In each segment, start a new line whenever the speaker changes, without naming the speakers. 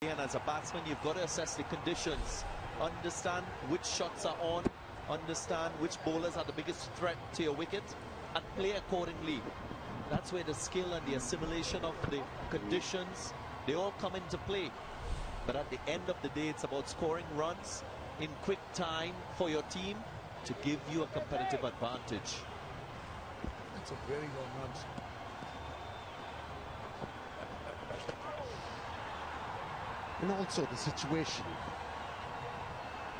And as a batsman, you've got to assess the conditions, understand which shots are on, understand which bowlers are the biggest threat to your wicket, and play accordingly. That's where the skill and the assimilation of the conditions, they all come into play. But at the end of the day, it's about scoring runs in quick time for your team to give you a competitive advantage.
That's a very long run.
And also the situation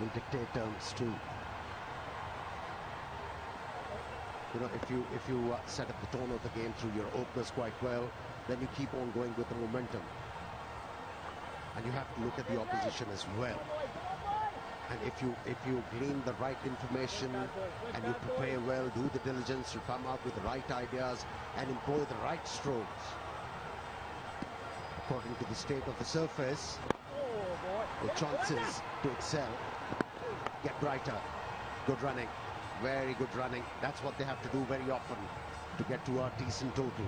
will dictate terms too. You know, if you set up the tone of the game through your openers quite well, then you keep on going with the momentum. And you have to look at the opposition as well. And if you glean the right information and you prepare well, do the diligence, you come up with the right ideas and employ the right strokes according to the state of the surface, the chances to excel get brighter. Good running, very good running. That's what they have to do very often to get to a decent total.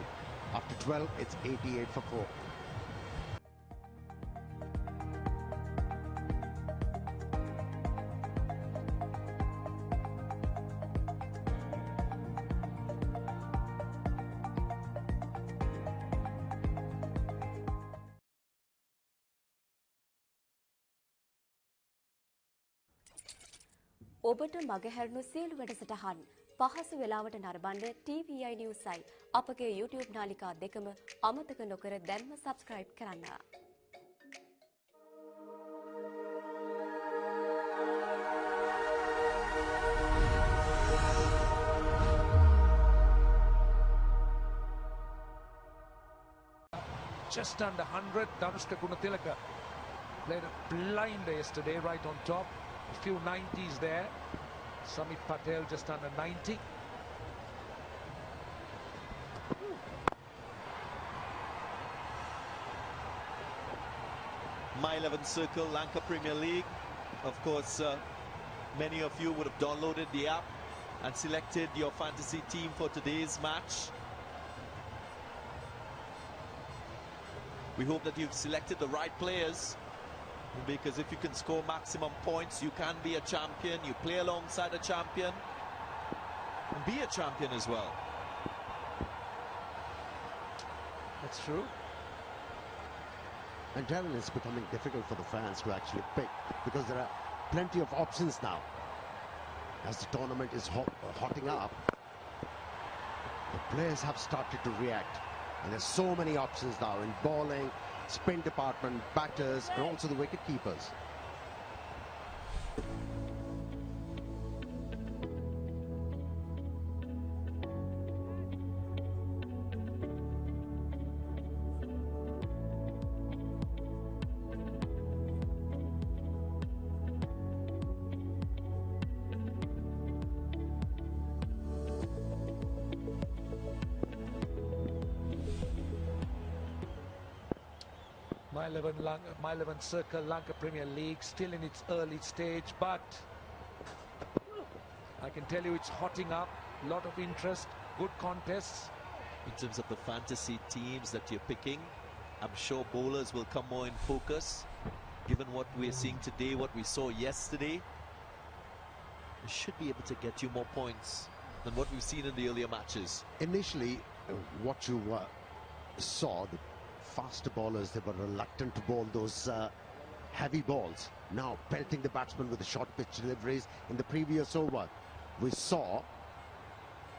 After 12, it's 88 for 4.
ඔබට මගහැරණු සියලු වැඩසටහන් පහසු වෙලාවට නරඹන්න TVI Newsයි අපගේ YouTube නාලිකා දෙකම අමතක නොකර දැන්ම subscribe කරන්න.
Just under 100, Danushka Gunatilaka played a blinder yesterday, right on top. A few 90s there. Samit Patel just under 90.
My 11 Circle, Lanka Premier League. Of course, many of you would have downloaded the app and selected your fantasy team for today's match. We hope that you've selected the right players, because if you can score maximum points, you can be a champion. You play alongside a champion and be a champion as well.
That's true.
And Darren, it's becoming difficult for the fans to actually pick because there are plenty of options now. As the tournament is hotting up, the players have started to react. And there's so many options now in bowling, spin department, batters, and also the wicket keepers.
My 11 Circle, Lanka Premier League, still in its early stage, but I can tell you it's hotting up, a lot of interest, good contests.
In terms of the fantasy teams that you're picking, I'm sure bowlers will come more in focus. Given what we're seeing today, what we saw yesterday, it should be able to get you more points than what we've seen in the earlier matches.
Initially, what you saw, the faster bowlers, they were reluctant to bowl those heavy balls. Now pelting the batsman with the short pitch deliveries. In the previous over, we saw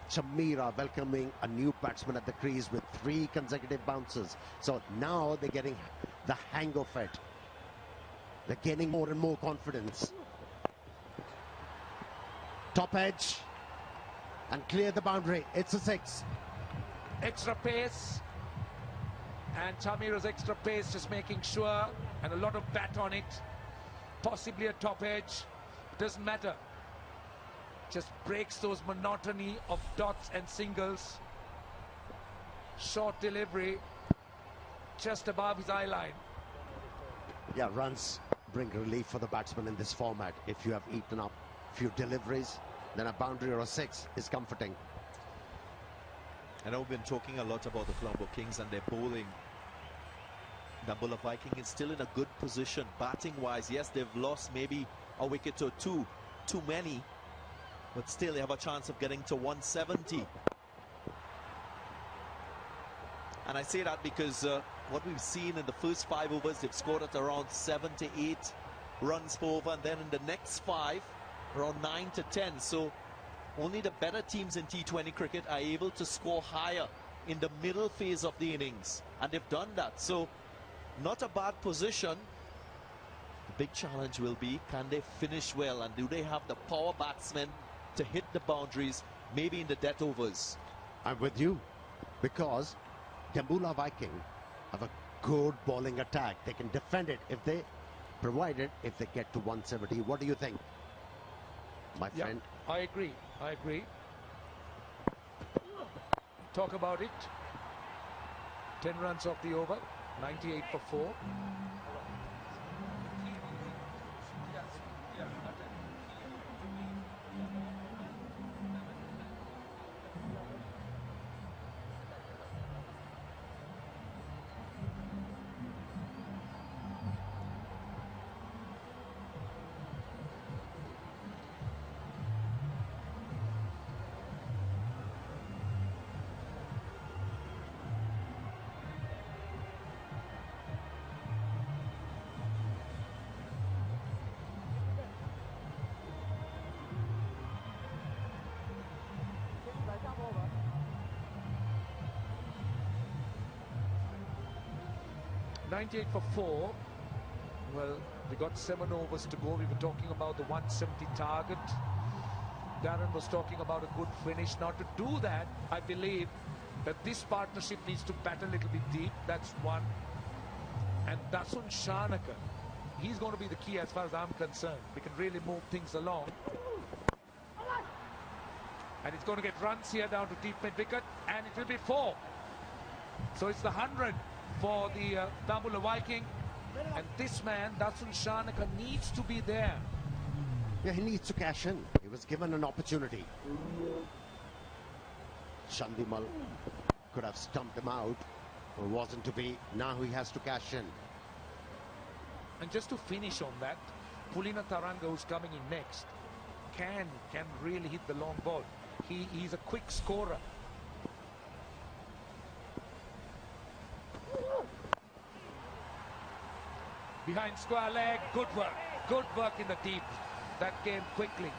Chamira welcoming a new batsman at the crease with 3 consecutive bounces. So now they're getting the hang of it. They're gaining more and more confidence. Top edge and clear the boundary. It's a 6.
Extra pace. And Chamira's extra pace just making sure, and a lot of bat on it, possibly a top edge, doesn't matter. Just breaks those monotony of dots and singles. Short delivery, just above his eye line.
Yeah, runs bring relief for the batsman in this format. If you have eaten up a few deliveries, then a boundary or a 6 is comforting. I know we've been talking a lot about the Colombo Kings and their bowling,
Dambula Viking is still in a good position batting-wise. Yes, they've lost maybe a wicket or two too many, but still they have a chance of getting to 170. And I say that because what we've seen in the first 5 overs, they've scored at around 7 to 8 runs per over, and then in the next 5, around 9 to 10. So only the better teams in T20 cricket are able to score higher in the middle phase of the innings, and they've done that. So not a bad position. The big challenge will be, can they finish well, and do they have the power batsmen to hit the boundaries, maybe in the death overs?
I'm with you, because Dambula Viking have a good bowling attack. They can defend it if they get to 170. What do you think, my friend?
I agree. Talk about it. 10 runs off the over, 98 for 4. .98 for 4. Well, we got 7 overs to go. We were talking about the 170 target. Darren was talking about a good finish. Now, to do that, I believe that this partnership needs to bat a little bit deep. That's one. And Dasun Shanaka, he's going to be the key as far as I'm concerned. We can really move things along. And it's going to get runs here down to deep mid-wicket, and it will be 4. So it's the 100 for the Dambula Viking. And this man, Dasun Shanaka, needs to be there.
Yeah, he needs to cash in. He was given an opportunity. Chandimal could have stumped him out. It wasn't to be. Now he has to cash in.
And just to finish on that, Pulina Taranga, who's coming in next, can really hit the long ball. He's a quick scorer. Behind square leg, good work in the deep. That came quickly.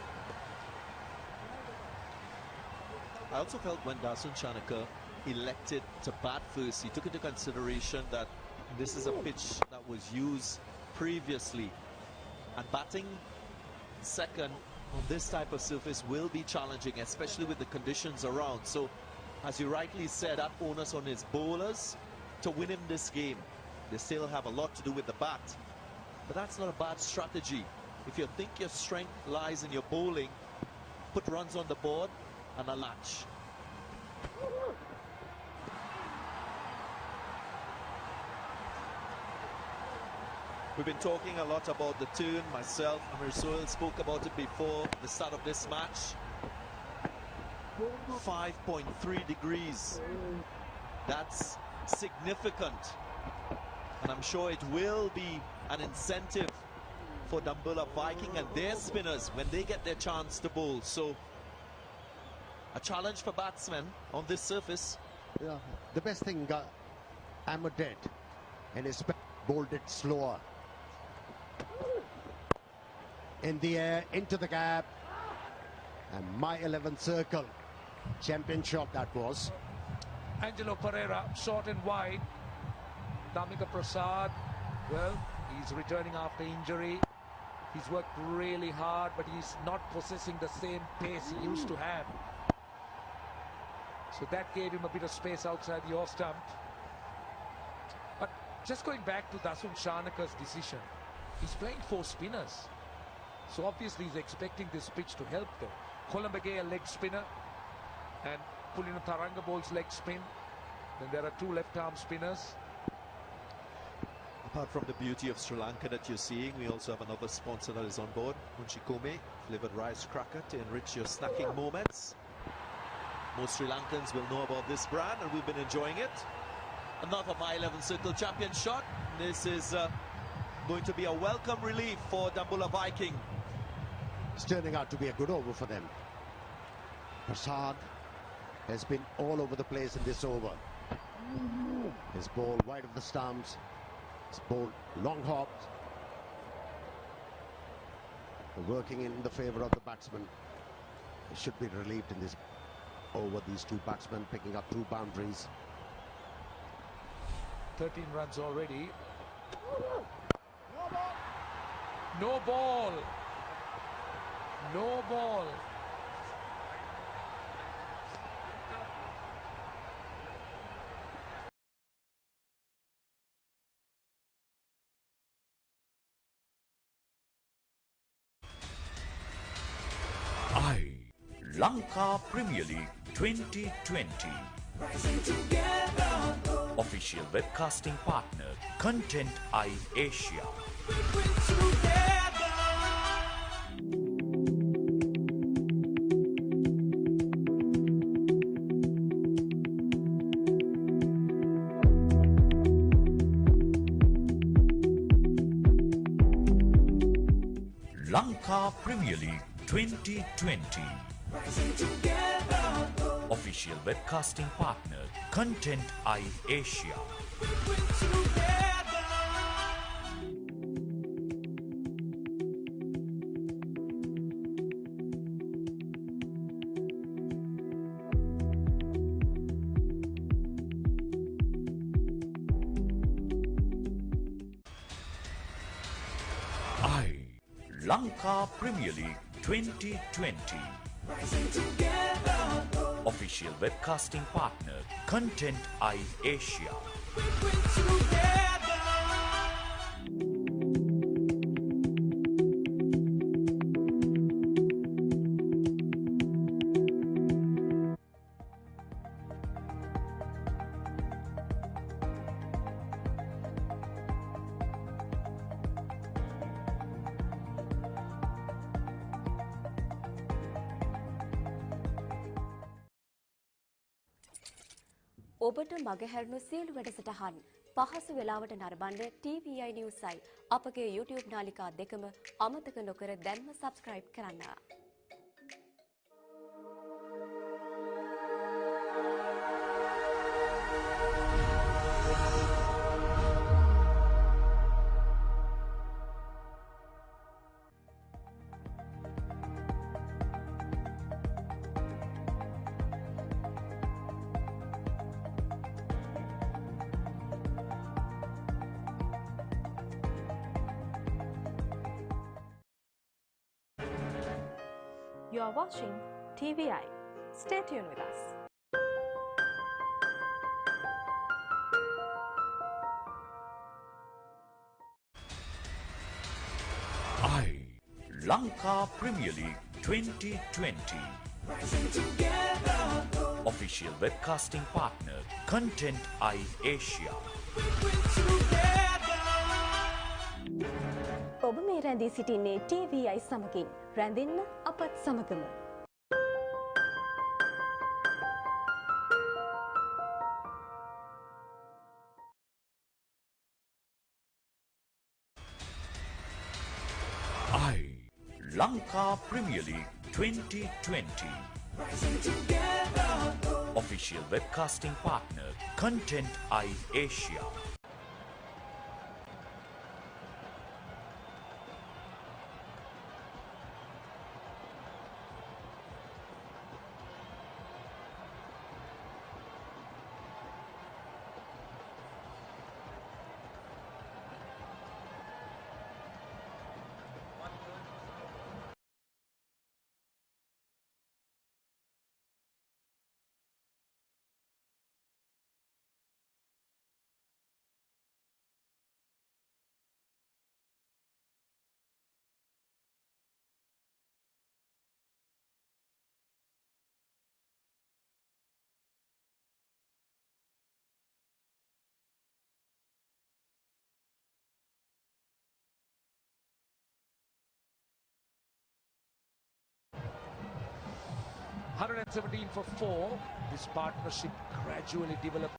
I also felt when Dasun Shanaka elected to bat first, he took into consideration that this is a pitch that was used previously, and batting second on this type of surface will be challenging, especially with the conditions around. So, as you rightly said, that onus on his bowlers to win him this game. They still have a lot to do with the bat, but that's not a bad strategy. If you think your strength lies in your bowling, put runs on the board and a latch. We've been talking a lot about the turn. Myself, Amir Sohail spoke about it before the start of this match. 5.3 degrees. That's significant. And I'm sure it will be an incentive for Dambula Viking and their spinners when they get their chance to bowl. So, a challenge for batsmen on this surface.
Yeah, the best thing Ahmed did, and his bowled it slower. In the air, into the gap, and my 11th circle. Champion shot that was.
Angelo Pereira, short and wide. Damika Prasad, well, he's returning after injury. He's worked really hard, but he's not possessing the same pace he used to have. So that gave him a bit of space outside the off stump. But just going back to Dasun Shanaka's decision, he's playing 4 spinners. So obviously he's expecting this pitch to help them. Columbagay, a leg spinner, and Pulina Taranga bowls leg spin. Then there are 2 left-arm spinners.
Apart from the beauty of Sri Lanka that you're seeing, we also have another sponsor that is on board, Munchikome, flavored rice cracker to enrich your snacking moments. Most Sri Lankans will know about this brand, and we've been enjoying it. Another My 11 Circle champion shot, this is going to be a welcome relief for Dambulla Viking.
It's turning out to be a good over for them. Prasad has been all over the place in this over. His ball wide of the stumps. His ball long hops. Working in the favour of the batsman. They should be relieved in this over. These two batsmen picking up 2 boundaries.
13 runs already. No ball. No ball.
Lanka Premier League 2020. Official webcasting partner Content Eye Asia. Lanka Premier League 2020. Official webcasting partner Content Eye Asia. Lanka Premier League 2020. Official webcasting partner Content Eye Asia.
ඔබට මගහැරුණු සියලු වැඩසටහන් පහසු වෙලාවට නරඹන්න TVI Newsයි අපගේ YouTube නාලිකා දෙකම අමතක නොකර දැන්ම subscribe කරන්න.
You are watching TVI. Stay tuned with us.
Lanka Premier League 2020. Official webcasting partner Content Eye Asia.
ඔබ මේ රැඳී සිටින්නේ TVI සමගින්. රැඳෙන්න අපත් සමගම.
Lanka Premier League 2020. Official webcasting partner Content Eye Asia.
$117 for 4. This partnership gradually developed.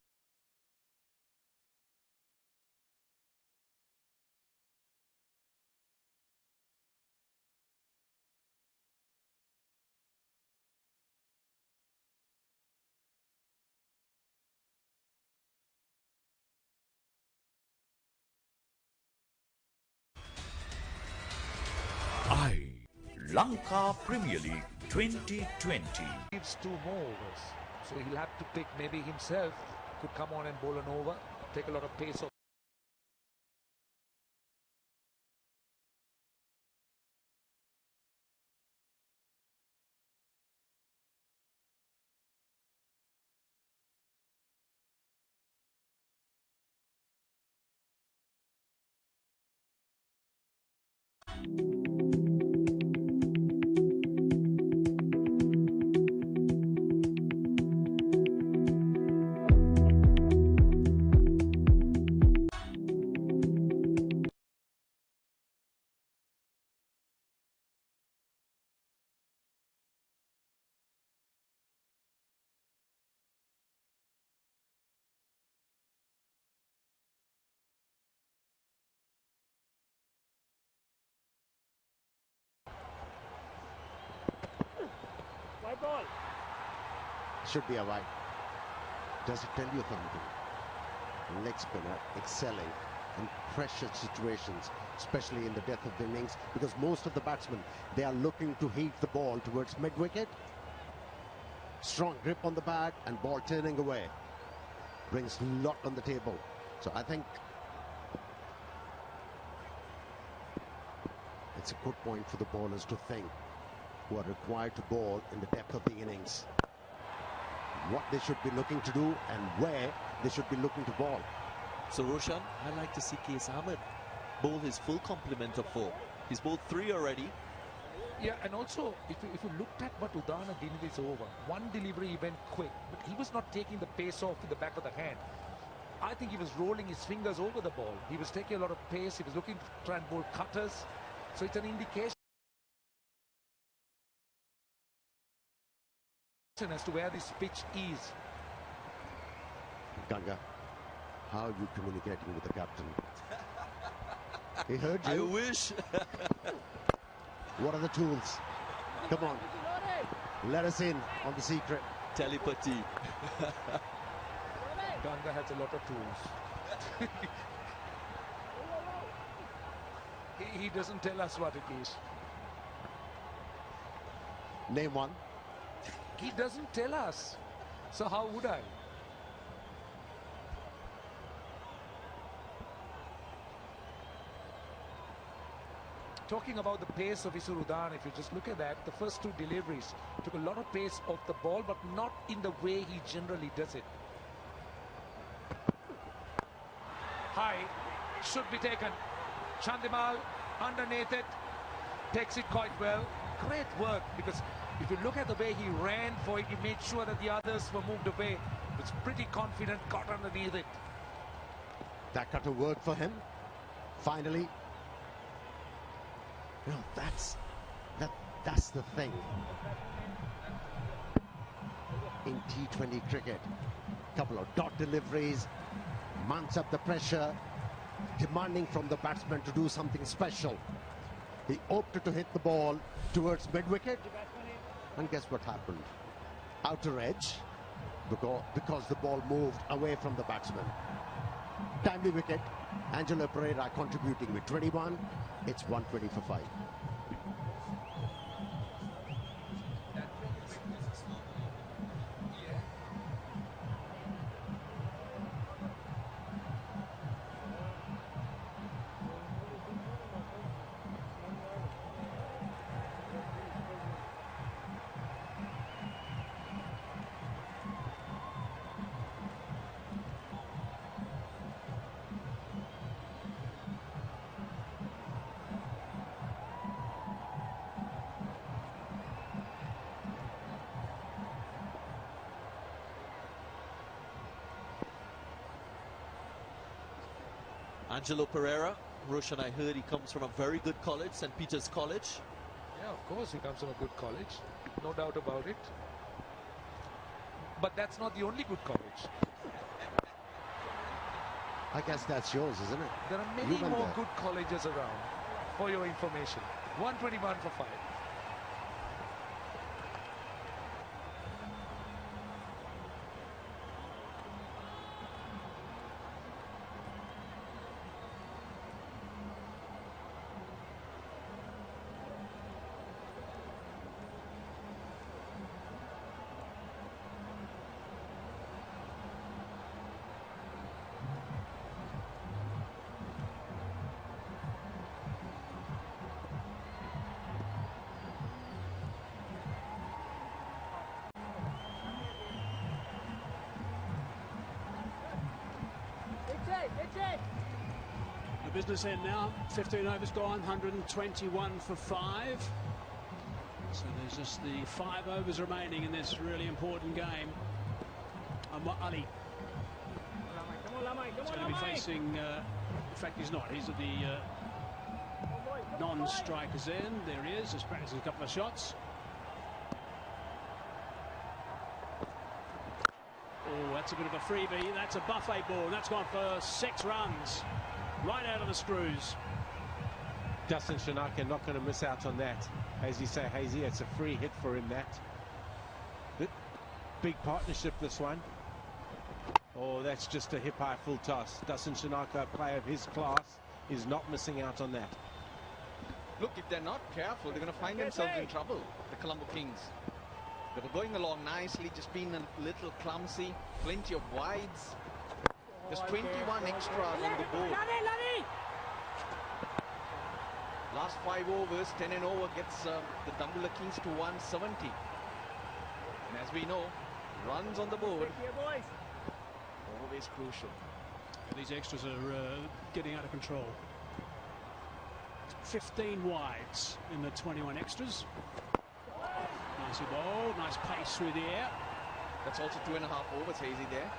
Lanka Premier League 2020.
Leaves 2 more overs. So he'll have to pick, maybe himself could come on and bowl an over, take a lot of pace off.
Should be a wide. Does it tell you something? Leg spinner excelling in pressure situations, especially in the death of the innings, because most of the batsmen, they are looking to heat the ball towards mid-wicket. Strong grip on the bat and ball turning away. Brings a lot on the table. So I think it's a good point for the bowlers to think, who are required to bowl in the depth of the innings, what they should be looking to do and where they should be looking to ball.
So Roshan, I like to see K.S. Ahmed bowl his full complement of 4. He's bowled 3 already.
Yeah, and also, if you looked at what Udana did in this over, one delivery he went quick, but he was not taking the pace off with the back of the hand. I think he was rolling his fingers over the ball. He was taking a lot of pace. He was looking to try and bowl cutters. So it's an indication as to where this pitch is.
Ganga, how are you communicating with the captain? He heard you.
I wish.
What are the tools? Come on. Let us in on the secret.
Telepathy.
Ganga has a lot of tools. he doesn't tell us what it is.
Name one.
He doesn't tell us. So how would I? Talking about the pace of Isur Udana, if you just look at that, the first 2 deliveries took a lot of pace off the ball, but not in the way he generally does it. High, should be taken. Chandimal underneath it, takes it quite well. Great work, because if you look at the way he ran for it, he made sure that the others were moved away. He was pretty confident, got underneath it.
That got to work for him. Finally. You know, that's the thing. In T20 cricket, couple of dot deliveries, mounts up the pressure, demanding from the batsman to do something special. He opted to hit the ball towards mid-wicket, and guess what happened? Outer edge, because the ball moved away from the batsman. Timely wicket. Angelo Pereira contributing with 21. It's 120 for 5.
Angelo Pereira, Roshan, I heard he comes from a very good college, St. Peter's College.
Yeah, of course, he comes from a good college. No doubt about it. But that's not the only good college.
I guess that's yours, isn't it?
There are
You
many
went
more
there.
good colleges around, for your information. 121 for 5.
The business end now, 15 overs gone, 121 for 5. So there's just the 5 overs remaining in this really important game. Ali. He's going to be facing, in fact he's not, he's at the non-strikers end. There he is, just practicing a couple of shots. Oh, that's a bit of a freebie. That's a buffet ball, and that's gone for 6 runs. Right out of the screws.
Dustin Shanaka not going to miss out on that. As you say, Hazy, it's a free hit for him, that. Big partnership, this one. Oh, that's just a hip-high full toss. Dustin Shanaka, a player of his class, is not missing out on that.
Look, if they're not careful, they're going to find themselves in trouble, the Colombo Kings. They were going along nicely, just being a little clumsy. Plenty of wides. There's 21 extras on the board. Last 5 overs, 10 and over gets the Dambulla Kings to 170. And as we know, runs on the board, always crucial.
These extras are getting out of control. 15 wides in the 21 extras. Nicely bowled, nice pace through the air.
That's also 2.5 overs, Hazy, there.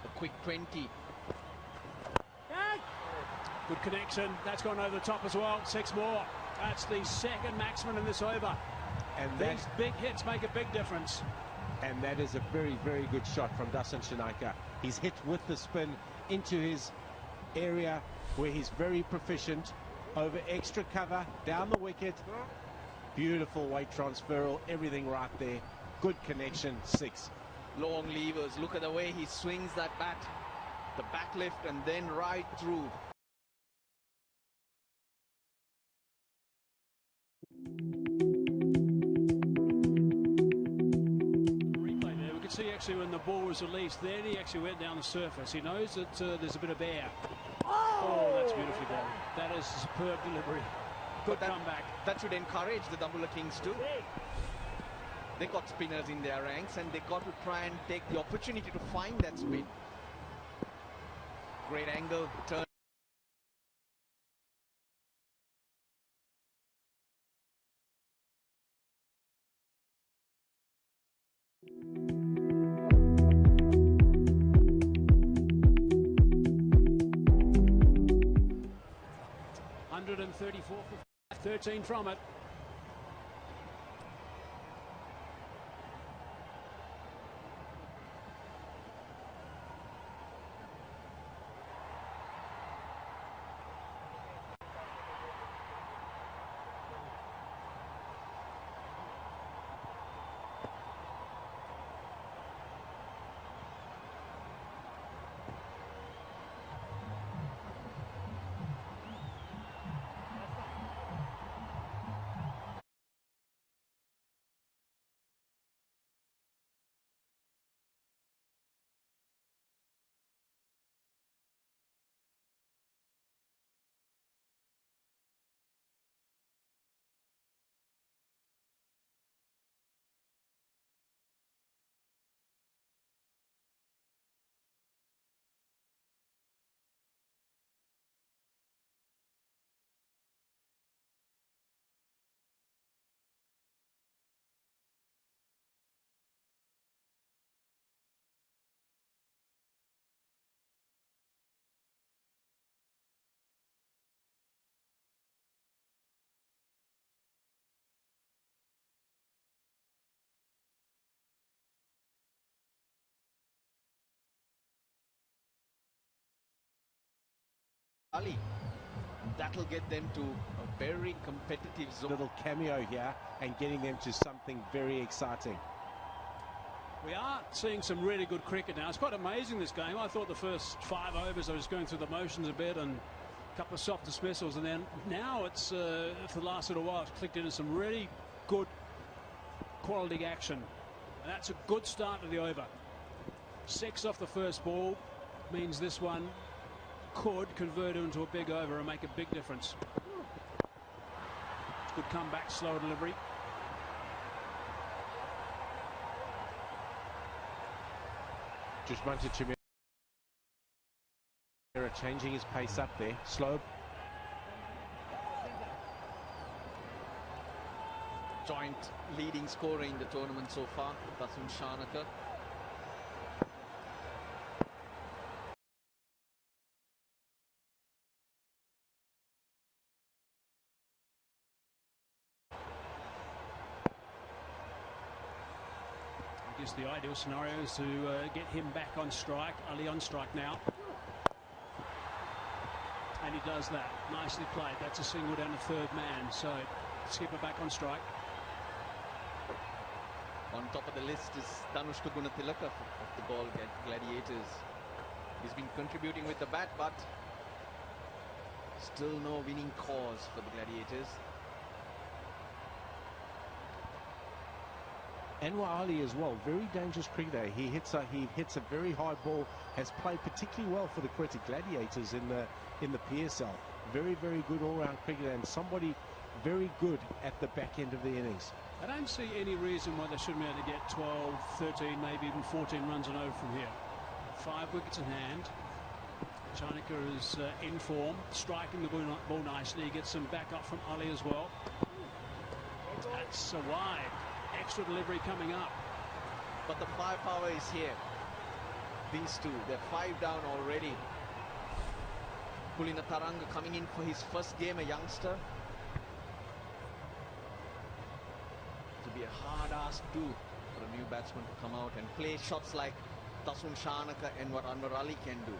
A quick 20.
Good connection. That's gone over the top as well. 6 more. That's the second maximum in this over.
And
these big hits make a big difference.
And that is a very, very good shot from Dustin Shanaka. He's hit with the spin into his area where he's very proficient. Over extra cover, down the wicket. Beautiful weight transferal, everything right there. Good connection, 6.
Long levers. Look at the way he swings that bat. The back lift and then right through.
See, actually, when the ball was released, then he actually went down the surface. He knows that there's a bit of air. Oh, that's beautifully bowled. That is a superb delivery. Good comeback.
That should encourage the Dambulla Kings too. They got spinners in their ranks, and they got to try and take the opportunity to find that spin. Great angle, turn.
.134 for 13 from it.
Ali. That'll get them to a very competitive zone.
Little cameo here and getting them to something very exciting.
We are seeing some really good cricket now. It's quite amazing, this game. I thought the first 5 overs I was going through the motions a bit and a couple of soft dismissals, and then now it's for the last little while it's clicked into some really good quality action. And that's a good start to the over. 6 off the first ball means this one could convert into a big over and make a big difference. Good comeback, slow delivery.
Dushmanto Chimera changing his pace up there. Slow.
Joint leading scorer in the tournament so far, Dasun Shanaka.
I guess the ideal scenario is to get him back on strike. Ali on strike now. And he does that. Nicely played. That's a single down to third man. So skipper back on strike.
On top of the list is Danushka Gunatilaka of the Ball Gladiators. He's been contributing with the bat, but still no winning cause for the Gladiators.
Anwar Ali as well, very dangerous cricketer. He hits a very hard ball. Has played particularly well for the Quetta Gladiators in the PSL. Very, very good all-round cricketer and somebody very good at the back end of the innings.
I don't see any reason why they shouldn't be able to get 12, 13, maybe even 14 runs and over from here. 5 wickets in hand. Chanaka is in form, striking the ball nicely. He gets some backup from Ali as well. That's a wide. Extra delivery coming up.
But the firepower is here. These two, they're 5 down already. Kulina Taranga coming in for his first game, a youngster. To be a hard ask too for a new batsman to come out and play shots like Dasun Shanaka and what Anwar Ali can do.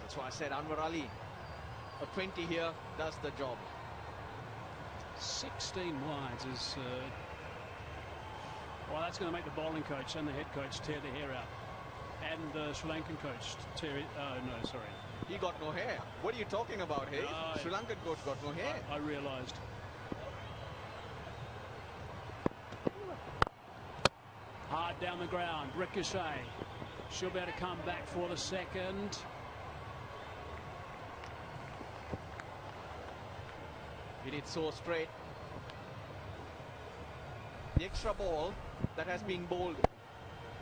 That's why I said Anwar Ali, a 20 here, does the job.
16 wides is... well, that's going to make the bowling coach and the head coach tear the hair out. And the Sri Lankan coach tear it... oh, no, sorry.
He got no hair. What are you talking about, hey? Sri Lankan coach got no hair.
I realised. Hard down the ground. Ricochet. She'll be able to come back for the second.
Hit it so straight. The extra ball that has been bowled.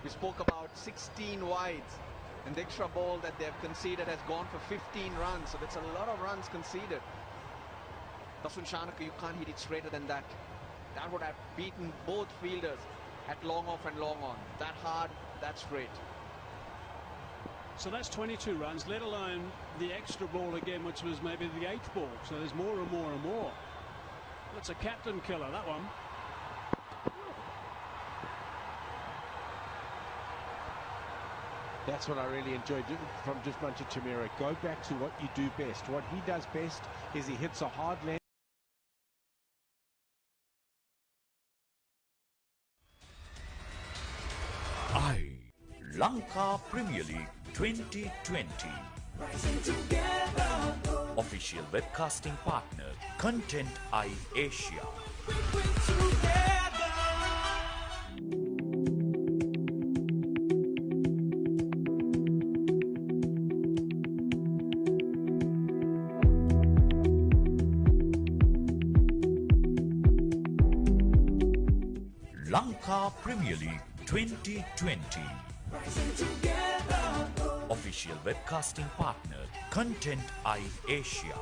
We spoke about 16 wides. And the extra ball that they've conceded has gone for 15 runs. So that's a lot of runs conceded. Dasun Shanaka, you can't hit it straighter than that. That would have beaten both fielders at long off and long on. That hard, that straight.
So that's 22 runs, let alone the extra ball again, which was maybe the 8th ball. So there's more and more and more. That's a captain killer, that one.
That's what I really enjoyed from Dushmanto Chimera. Go back to what you do best. What he does best is he hits a hard land.
Lanka Premier League 2020. Official webcasting partner, Content Eye Asia. Lanka Premier League 2020. Official webcasting partner, Content Eye Asia.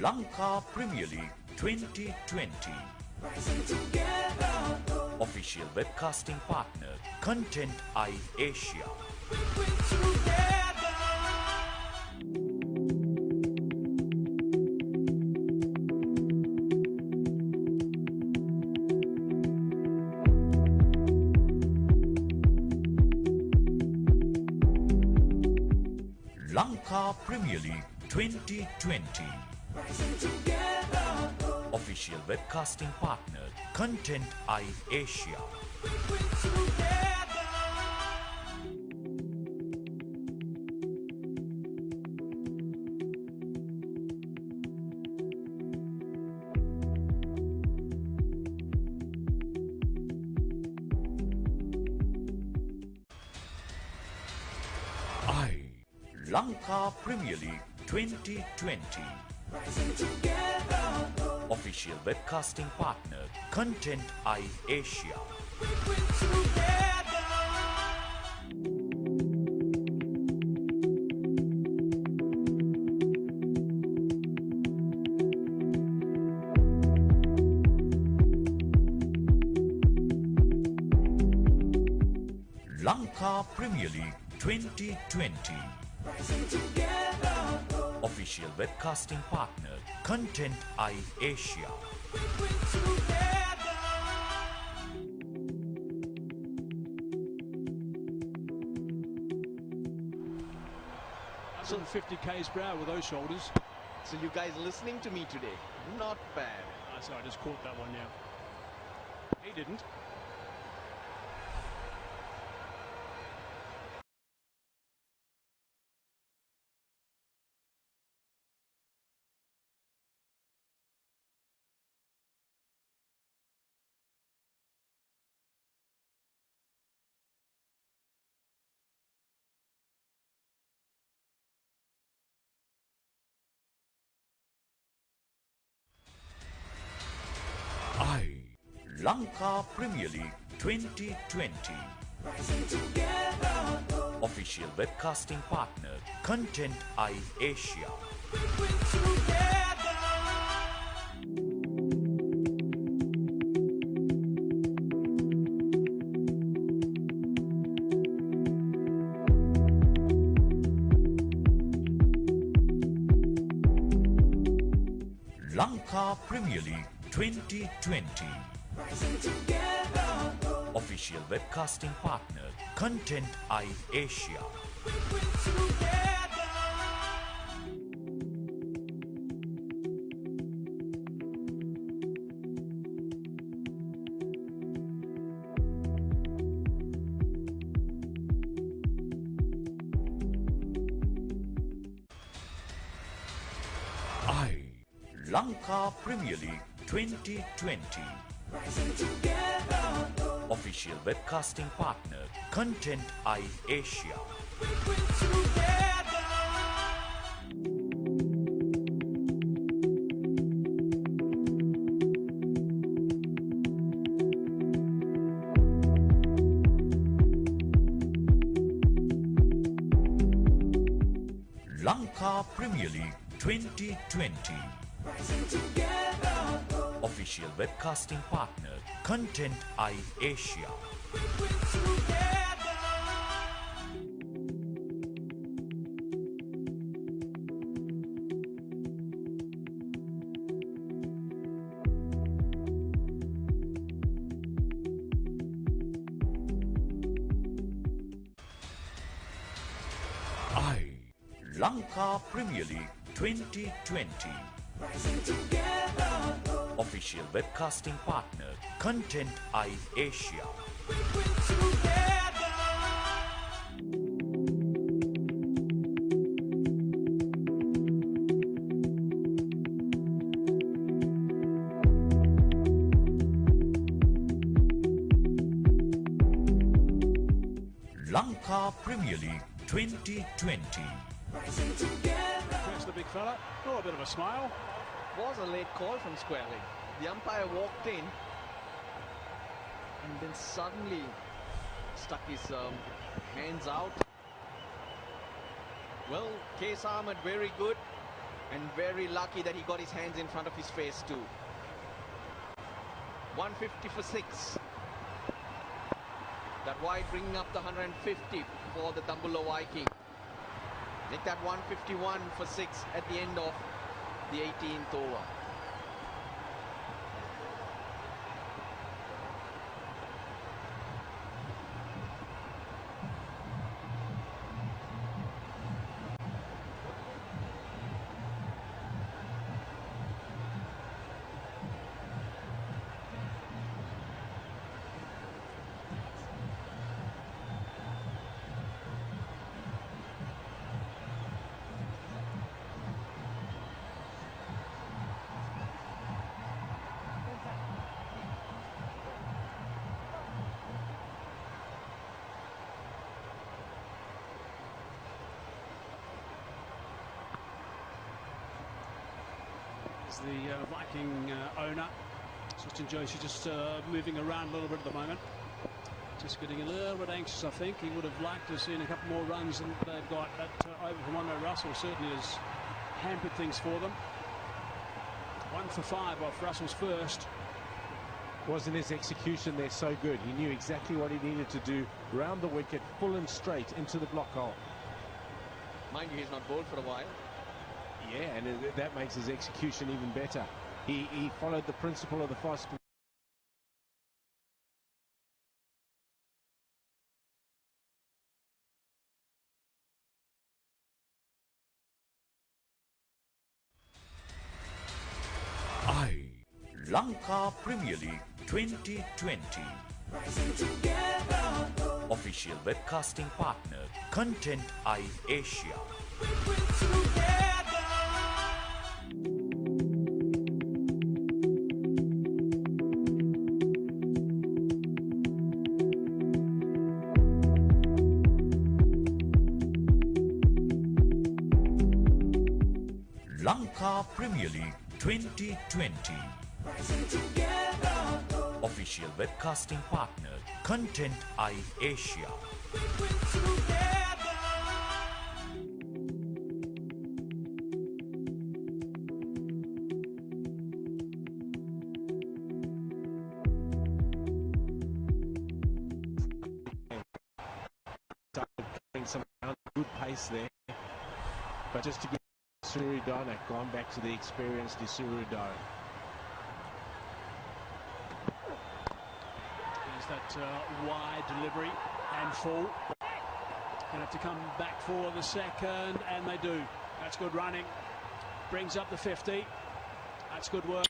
Lanka Premier League 2020. Official webcasting partner, Content Eye Asia. Lanka Premier League 2020. Official webcasting partner, Content Eye Asia. Lanka Premier League 2020. Official webcasting partner, Content Eye Asia. Lanka Premier League 2020. Official webcasting partner, Content Eye Asia.
So 50 k's per hour with those shoulders.
So you guys listening to me today? Not bad.
I just caught that one now. He didn't.
Lanka Premier League 2020. Official webcasting partner, Content Eye Asia. Lanka Premier League 2020. Official webcasting partner, Content Eye Asia. Lanka Premier League 2020. Official webcasting partner, Content Eye Asia. Lanka Premier League 2020. Official webcasting partner, Content Eye Asia. Lanka Premier League 2020. Official webcasting partner, Content Eye Asia. Lanka Premier League 2020.
There's the big fella. Oh, a bit of a smile.
Was a late call from square leg. The umpire walked in and then suddenly stuck his hands out. Well, Case Ahmed very good and very lucky that he got his hands in front of his face too. 150 for 6. That wide bringing up the 150 for the Dambulla Viking. Make that 151 for 6 at the end of the 18th over.
the Viking owner. Justin Joshi just moving around a little bit at the moment. Just getting a little bit anxious, I think. He would have liked to have seen a couple more runs than they've got. That over from Monroe Russell certainly has hampered things for them. 1 for 5 off Russell's first.
Wasn't his execution there so good? He knew exactly what he needed to do. Round the wicket, full and straight into the block hole.
Mind you, he's not bowled for a while.
Yeah, and that makes his execution even better. He followed the principle of the fast.
Lanka Premier League 2020. Official webcasting partner, Content Eye Asia. Lanka Premier League 2020. Official webcasting partner, Content Eye Asia.
Some good pace there, but just to get Suridana gone back to the experienced Suridana.
There's that wide delivery and full. Gonna have to come back for the second, and they do. That's good running. Brings up the 50. That's good work.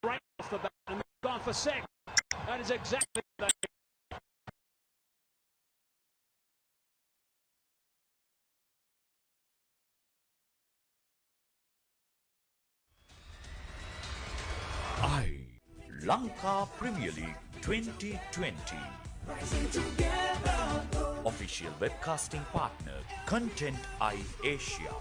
Right off the bat and gone for sec. That is exactly that.
Lanka Premier League 2020. Official webcasting partner, Content Eye Asia.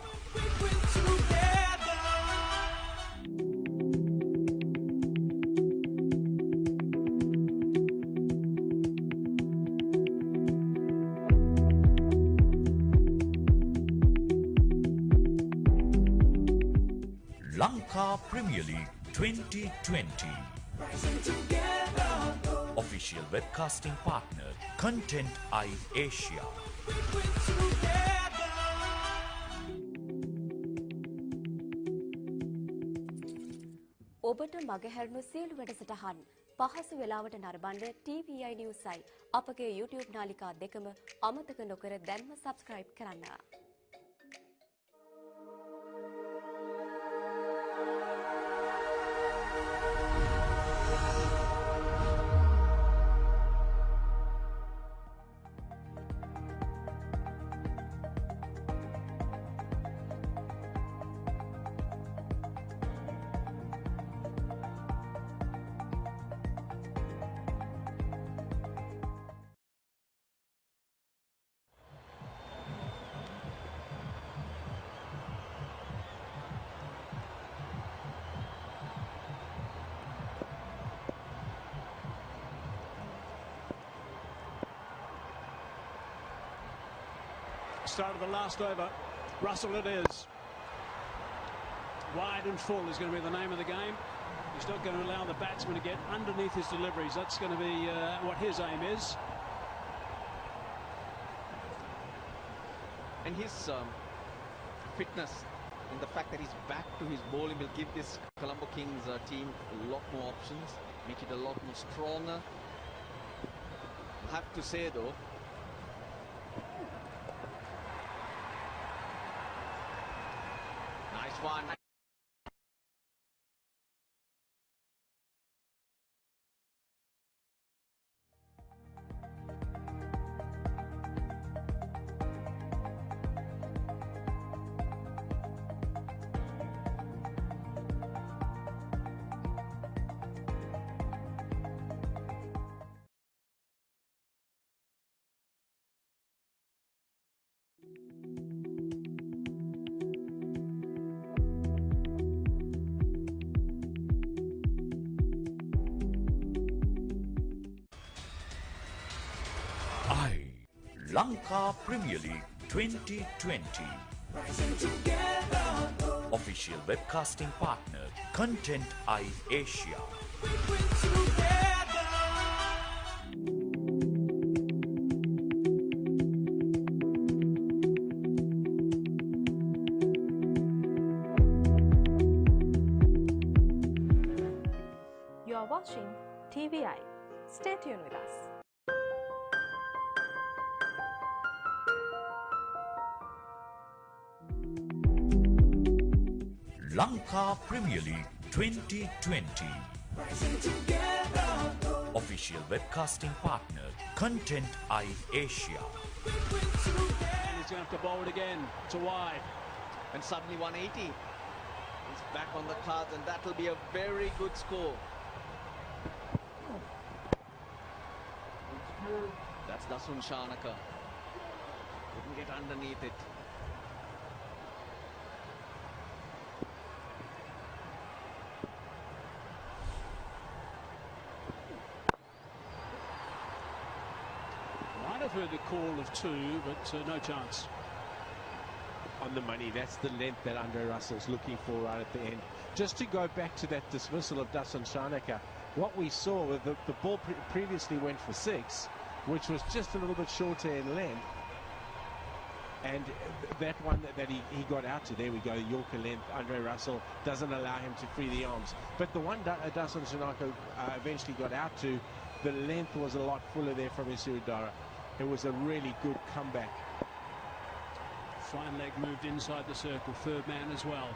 Lanka Premier League 2020. Official webcasting partner, Content Eye Asia.
ඔබට මගහැරණු සියලු වැඩසටහන් පහසු වෙලාවට නරඹන්න TVI Newsයි අපගේ YouTube නාලිකා දෙකම අමතක නොකර දැන්ම subscribe කරන්න.
Start of the last over. Russell it is. Wide and full is going to be the name of the game. He's not going to allow the batsman to get underneath his deliveries. That's going to be what his aim is.
And his fitness and the fact that he's back to his bowling will give this Colombo Kings team a lot more options, make it a lot more stronger. I have to say though, next one.
Lanka Premier League 2020. Official webcasting partner, Content Eye Asia.
You are watching TVI. Stay tuned with us.
Lanka Premier League 2020. Official webcasting partner, Content Eye Asia.
And he's going to have to bowl it again to wide.
And suddenly 180. He's back on the cards, and that'll be a very good score. That's Dasun Shanaka. Couldn't get underneath it.
Might have heard the call of two, but no chance.
On the money, that's the length that Andre Russell's looking for right at the end. Just to go back to that dismissal of Dasun Shanaka, what we saw, the ball previously went for 6, which was just a little bit shorter in length. And that one that he got out to, there we go, Yorker length, Andre Russell doesn't allow him to free the arms. But the one Dasun Shanaka eventually got out to, the length was a lot fuller there from Isuridara. It was a really good comeback.
Fine leg moved inside the circle, third man as well.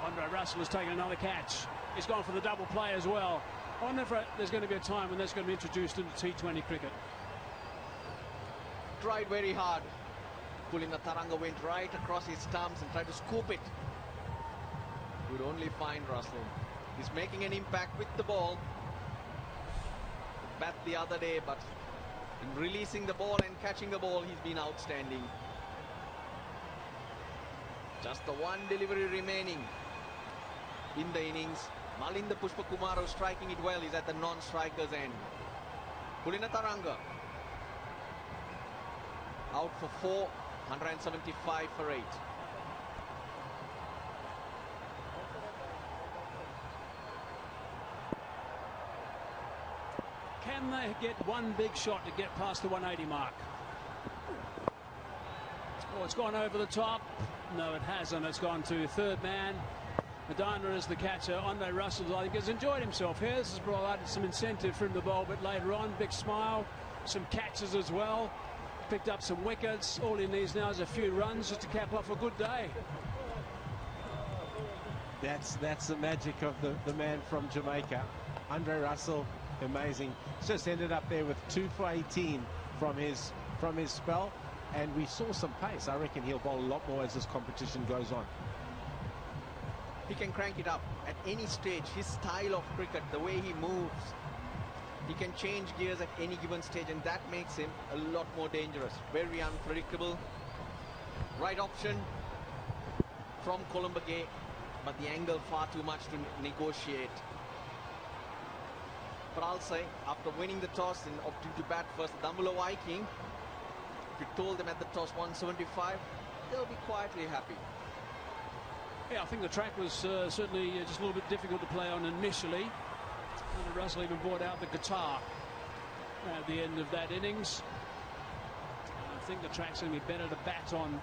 Andre Russell has taken another catch. He's gone for the double play as well. I wonder if there's going to be a time when that's going to be introduced into T20 cricket.
Tried very hard. Pulling a Taranga went right across his stumps and tried to scoop it. Could only find Russell. He's making an impact with the ball. Bat the other day, but in releasing the ball and catching the ball, he's been outstanding. Just the one delivery remaining in the innings. Malinda Pushpakumaro striking it well. He's at the non-striker's end. Pulina Taranga out for 4, 175 for 8.
Can they get one big shot to get past the 180 mark? Oh, it's gone over the top. No, it hasn't. It's gone to third man. Madana is the catcher. Andre Russell, I think, has enjoyed himself here. This has provided some incentive for him to bowl a bit later on. Big smile, some catches as well. Picked up some wickets. All he needs now is a few runs just to cap off a good day.
That's the magic of the man from Jamaica. Andre Russell, amazing. Just ended up there with 2 for 18 from his spell, and we saw some pace. I reckon he'll bowl a lot more as this competition goes on.
He can crank it up at any stage. His style of cricket, the way he moves, he can change gears at any given stage, and that makes him a lot more dangerous. Very unpredictable. Right option from Colombo Gay, but the angle far too much to negotiate. But I'll say, after winning the toss and opting to bat first, Dambulla Viking, if you told them at the toss 175, they'll be quietly happy.
Yeah, I think the track was certainly just a little bit difficult to play on initially. And Russell even brought out the guitar at the end of that innings. I think the track's going to be better to bat on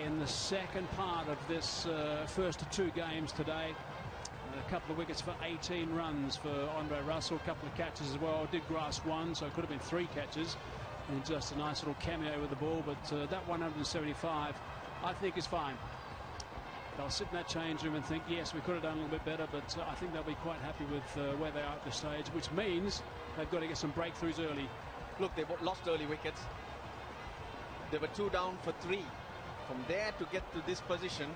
in the second part of this first of 2 games today. A couple of wickets for 18 runs for Andre Russell, a couple of catches as well. Did grasp one, so it could have been 3 catches. And just a nice little cameo with the ball, but that 175 I think is fine. They'll sit in that change room and think, yes, we could have done a little bit better, but I think they'll be quite happy with where they are at this stage, which means they've got to get some breakthroughs early.
Look, they lost early wickets. They were 2 down for 3. From there to get to this position,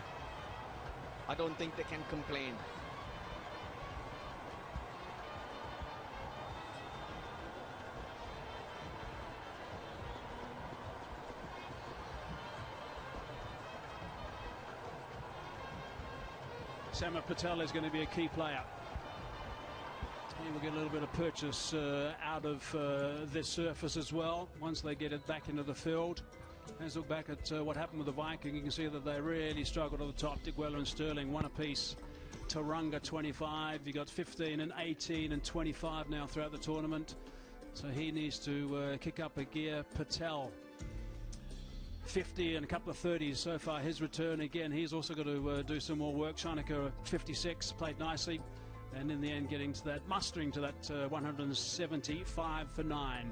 I don't think they can complain.
Samar Patel is going to be a key player. He will get a little bit of purchase out of this surface as well once they get it back into the field. Let's look back at what happened with the Viking. You can see that they really struggled at the top. Dick Weller and Sterling, 1 apiece. Tarunga 25. You got 15 and 18 and 25 now throughout the tournament. So he needs to kick up a gear. Patel 50 and a couple of 30s so far. His return again. He's also got to do some more work. Shanaka 56 played nicely, and in the end getting to that, mustering to that 175 for 9.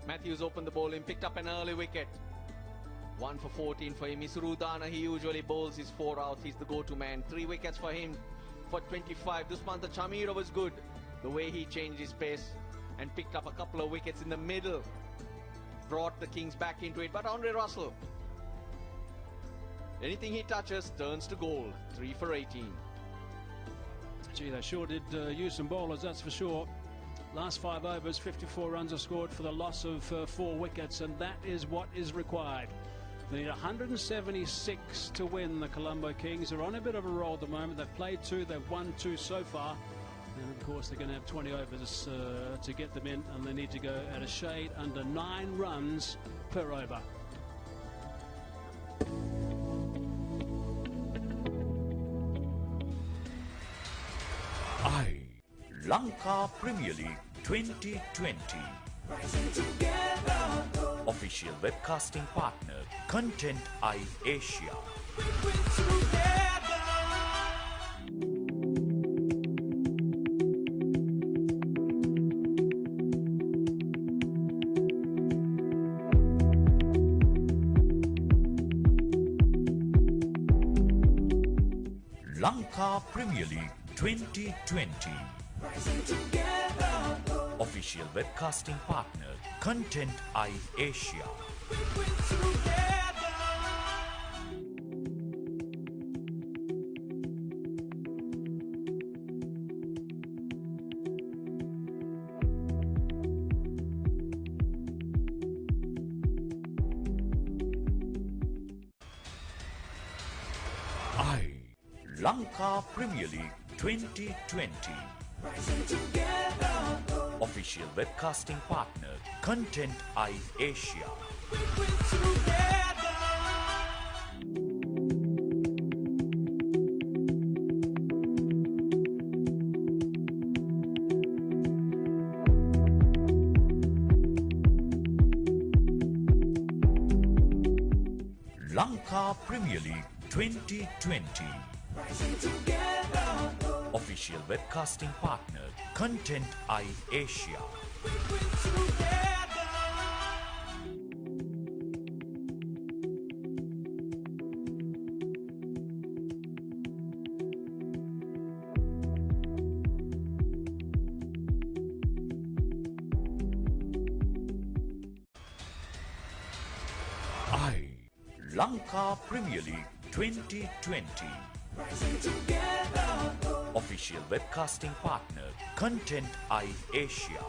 Matthews opened the bowling, picked up an early wicket. 1 for 14 for him. Isrudana, he usually bowls his 4 out. He's the go-to man. 3 wickets for him for 25. Dushmantha Chameera was good. The way he changed his pace and picked up a couple of wickets in the middle brought the Kings back into it. But Andre Russell, anything he touches turns to gold. 3 for 18.
Gee, they sure did use some bowlers, that's for sure. Last 5 overs, 54 runs are scored for the loss of 4 wickets, and that is what is required. They need 176 to win. The Colombo Kings are on a bit of a roll at the moment. They've played 2, they've won 2 so far. And of course, they're going to have 20 overs to get them in, and they need to go at a shade under 9 runs per over.
Lanka Premier League 2020. Official webcasting partner, Content Eye Asia. Lanka Premier League 2020. Official webcasting partner, Content Eye Asia. Lanka Premier League 2020. Official webcasting partner, Content Eye Asia. Lanka Premier League 2020. Official webcasting partner, Content Eye Asia. Lanka Premier League 2020. Official webcasting partner, Content Eye Asia.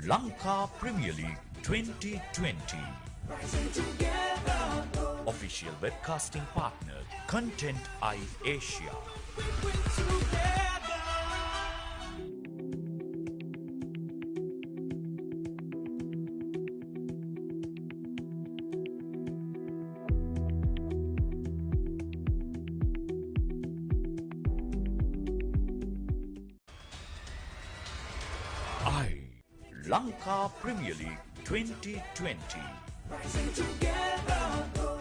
Lanka Premier League 2020. Official webcasting partner, Content Eye Asia. Lanka Premier League 2020.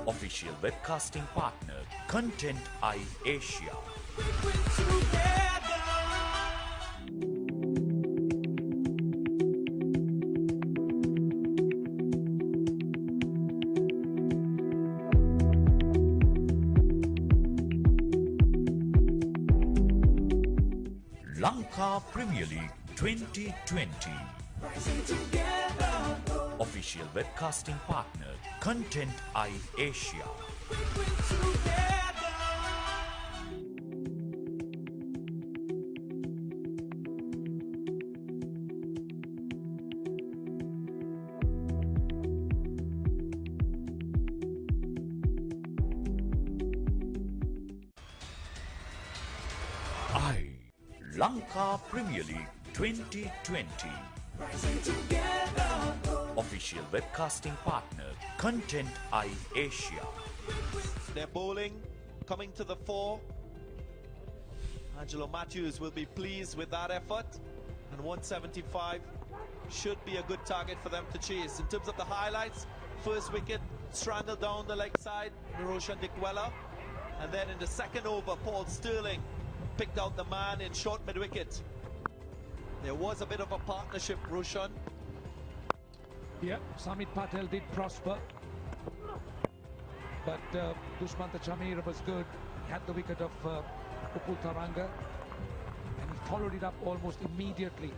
Official webcasting partner, Content Eye Asia. Lanka Premier League 2020. Official webcasting partner, Content Eye Asia. Lanka Premier League 2020. Official webcasting partner, Content Eye Asia.
They're bowling, coming to the fore. Angelo Matthews will be pleased with that effort. And 175 should be a good target for them to chase. In terms of the highlights, first wicket, strangled down the leg side, Roshan Dikwella. And then in the second over, Paul Sterling picked out the man in short mid-wicket. There was a bit of a partnership, Roshan.
Yeah, Samit Patel did prosper. But Dushmantha Chameera was good. He had the wicket of Upul Taranga. And he followed it up almost immediately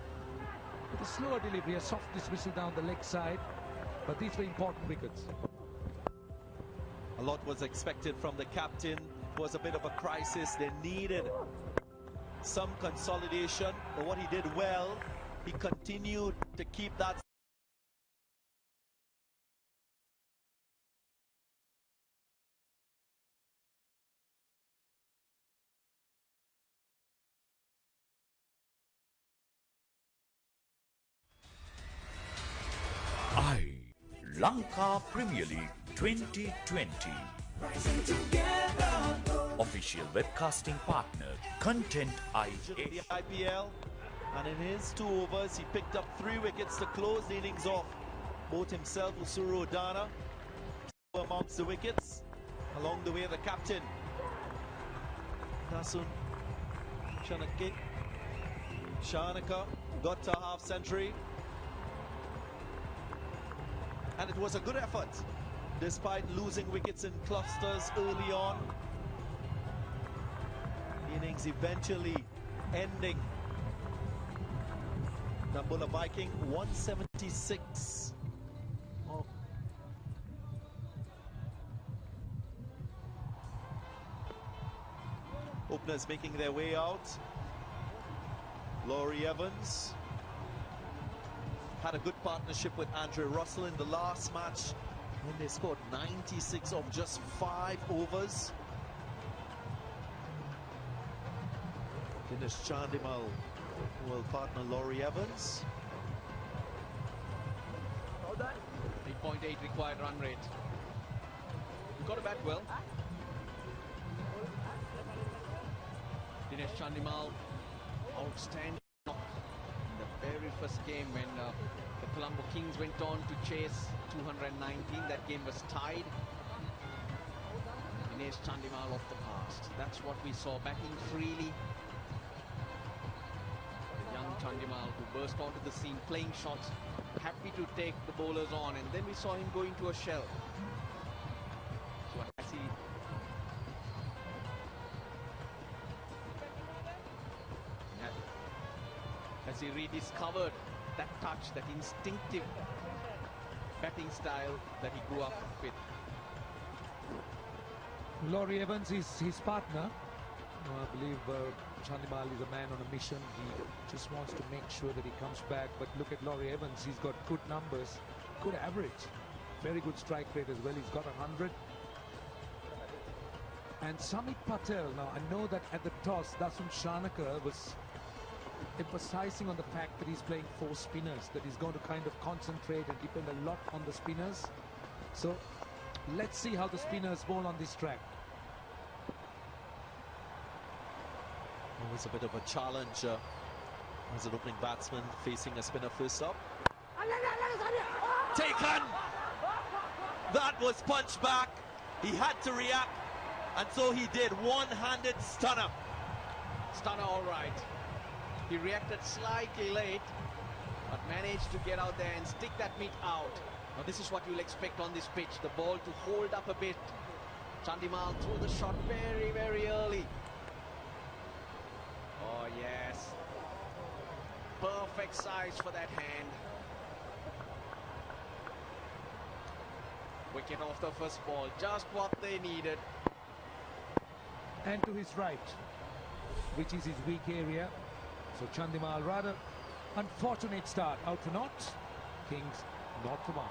with a slower delivery, a soft dismissal down the leg side. But these were important wickets.
A lot was expected from the captain. It was a bit of a crisis. They needed some consolidation, but what he did well, he continued to keep that.
Lanka Premier League 2020. Official webcasting partner, Content Eye Asia.
The IPL, and in his 2 overs he picked up 3 wickets to close the innings off. Both himself, Usuru Odana, amongst the wickets. Along the way, the captain, Dasun Shanaka, got to half century. And it was a good effort, despite losing wickets in clusters early on. The innings eventually ending. Nambula Viking 176. Oh. Openers making their way out. Laurie Evans had a good partnership with Andre Russell in the last match when they scored 96 of just 5 overs. Dinesh Chandimal will partner Laurie Evans.
8.8 required run rate. Got to bat well. Dinesh Chandimal, outstanding knock in the very first game when the Colombo Kings went on to chase 219. That game was tied. Dinesh Chandimal off the past. That's what we saw, batting freely. The young Chandimal who burst onto the scene, playing shots, happy to take the bowlers on, and then we saw him go into a shell. So as he rediscovered that touch, that instinctive batting style that he grew up with.
Laurie Evans is his partner. I believe Chandimal is a man on a mission. He just wants to make sure that he comes back. But look at Laurie Evans. He's got good numbers, good average, very good strike rate as well. He's got 100. And Samit Patel, now I know that at the toss, Dasun Shanaka was emphasizing on the fact that he's playing 4 spinners, that he's going to kind of concentrate and depend a lot on the spinners. So let's see how the spinners bowl on this track.
It was a bit of a challenge as an opening batsman facing a spinner first up. taken. That was punched back. He had to react, and so he did. One-handed stunner.
Stunner, all right. He reacted slightly late, but managed to get out there and stick that meat out. Now this is what you'll expect on this pitch, the ball to hold up a bit. Chandimal threw the shot very, very early. Oh yes, perfect size for that hand. Wicket off the first ball, just what they needed.
And to his right, which is his weak area. So Chandimal, rather unfortunate start. Out for naught. Kings not for mark.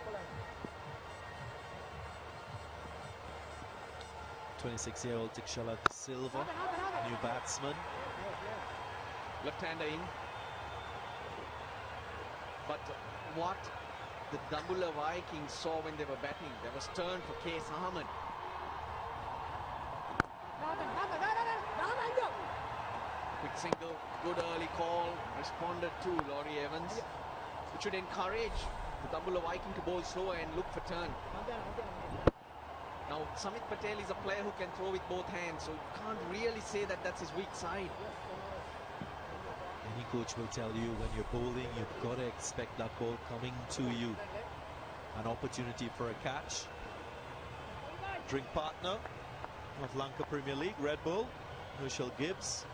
Hola.
26-year-old Tikshala Silva, new batsman.
Left-hander in. But what the Dambulla Vikings saw when they were batting, there was turn for K. Ahmed. Quick single, good early call, responded to Laurie Evans. It should encourage the Dambulla Viking to bowl slower and look for turn. Now, Samit Patel is a player who can throw with both hands, so you can't really say that that's his weak side.
Any coach will tell you when you're bowling, you've got to expect that ball coming to you. An opportunity for a catch. Drink partner of Lanka Premier League, Red Bull, Michelle Gibbs,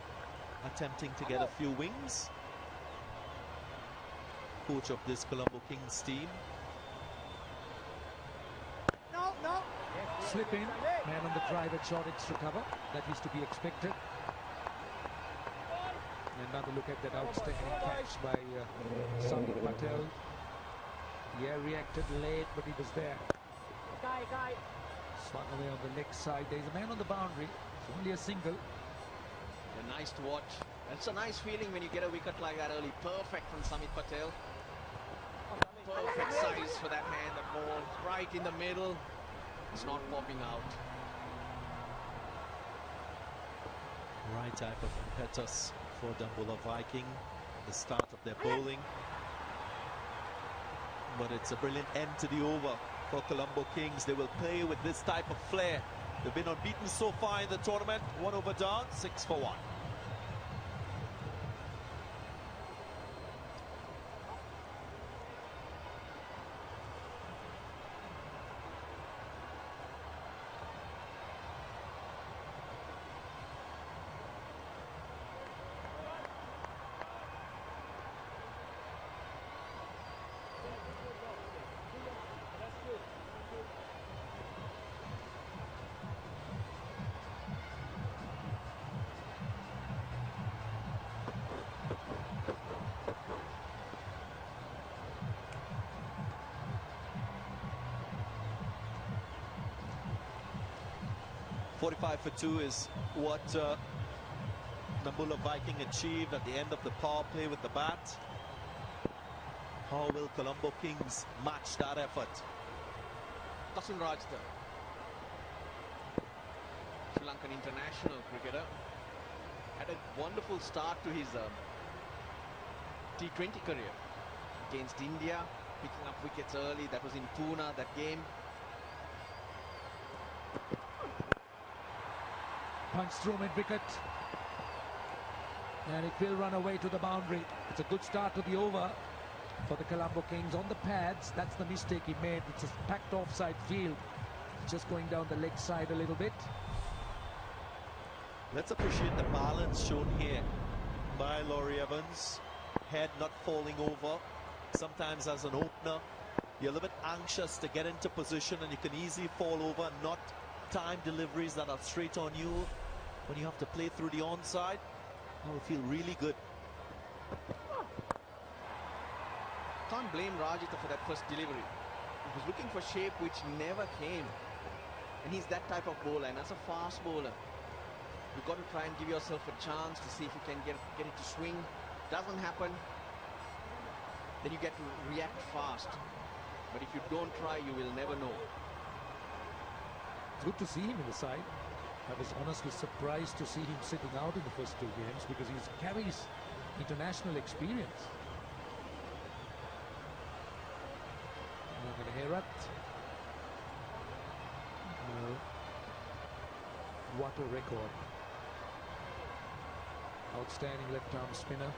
attempting to get a few wings. Coach of this Colombo Kings team.
Slip in, man on the private shot, extra cover. That is to be expected. Another look at that outstanding catch by Samit Patel. Yeah, reacted late, but he was there. Swung away on the leg side. There's a man on the boundary. It's only a single.
Yeah, nice to watch. It's a nice feeling when you get a wicket like that early. Perfect from Samit Patel. Perfect size for that hand. That ball right in the middle. It's not popping out.
Right type of impetus for Dambulla Viking at the start of their bowling. But it's a brilliant end to the over for Colombo Kings. They will play with this type of flair. They've been unbeaten so far in the tournament. 1 over down, 6 for 1. .45 for 2 is what Dambulla Viking achieved at the end of the power play with the bat. How will Colombo Kings match that effort?
Kasun Rajda, Sri Lankan international cricketer, had a wonderful start to his T20 career against India, picking up wickets early. That was in Pune, that game.
Punch through mid-wicket. And it will run away to the boundary. It's a good start to the over for the Colombo Kings. On the pads, that's the mistake he made. It's a packed offside field. Just going down the leg side a little bit.
Let's appreciate the balance shown here by Laurie Evans. Head not falling over. Sometimes as an opener, you're a little bit anxious to get into position, and you can easily fall over and not time deliveries that are straight on you when you have to play through the onside. That will feel really good.
Can't blame Rajitha for that first delivery. He was looking for shape which never came. And he's that type of bowler, and as a fast bowler, you've got to try and give yourself a chance to see if you can get it to swing. Doesn't happen, then you get to react fast. But if you don't try, you will never know.
It's good to see him in the side. I was honestly surprised to see him sitting out in the first 2 games because he carries international experience. Herat. What a record. Outstanding left-arm spinner.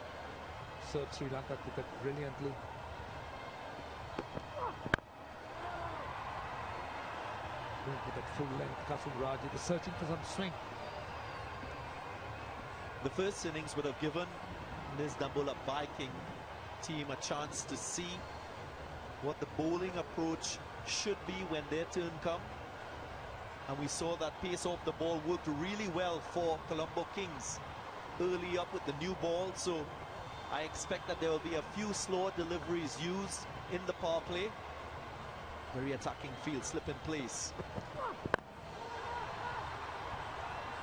Served Sri Lanka cricket brilliantly. Going for that full length, Kasun Raji is searching for some swing.
The first innings would have given this Dambulla Viking team a chance to see what the bowling approach should be when their turn come. And we saw that pace off the ball worked really well for Colombo Kings early up with the new ball. So I expect that there will be a few slower deliveries used in the power play. Very attacking field, slip in place.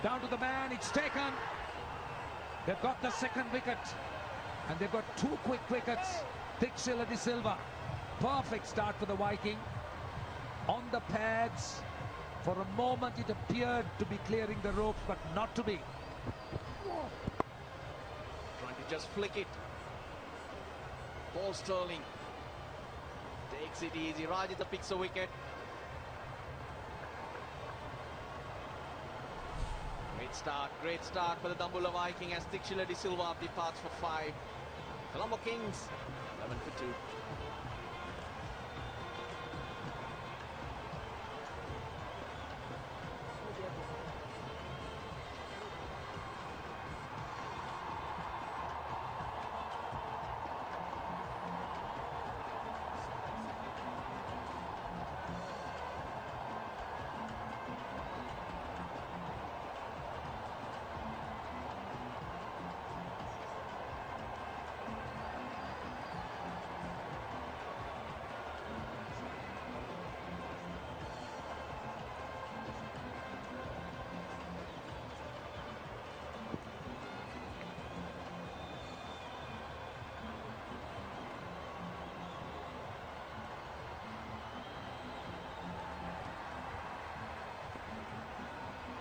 Down to the man, it's taken. They've got the second wicket. And they've got 2 quick wickets. Tixila de Silva. Perfect start for the Viking. On the pads. For a moment it appeared to be clearing the ropes, but not to be.
Trying to just flick it. Paul Sterling takes it easy. Rajitha picks a wicket. Great start for the Dambulla Viking as Tixila de Silva departs for 5. Colombo Kings 11 for 2.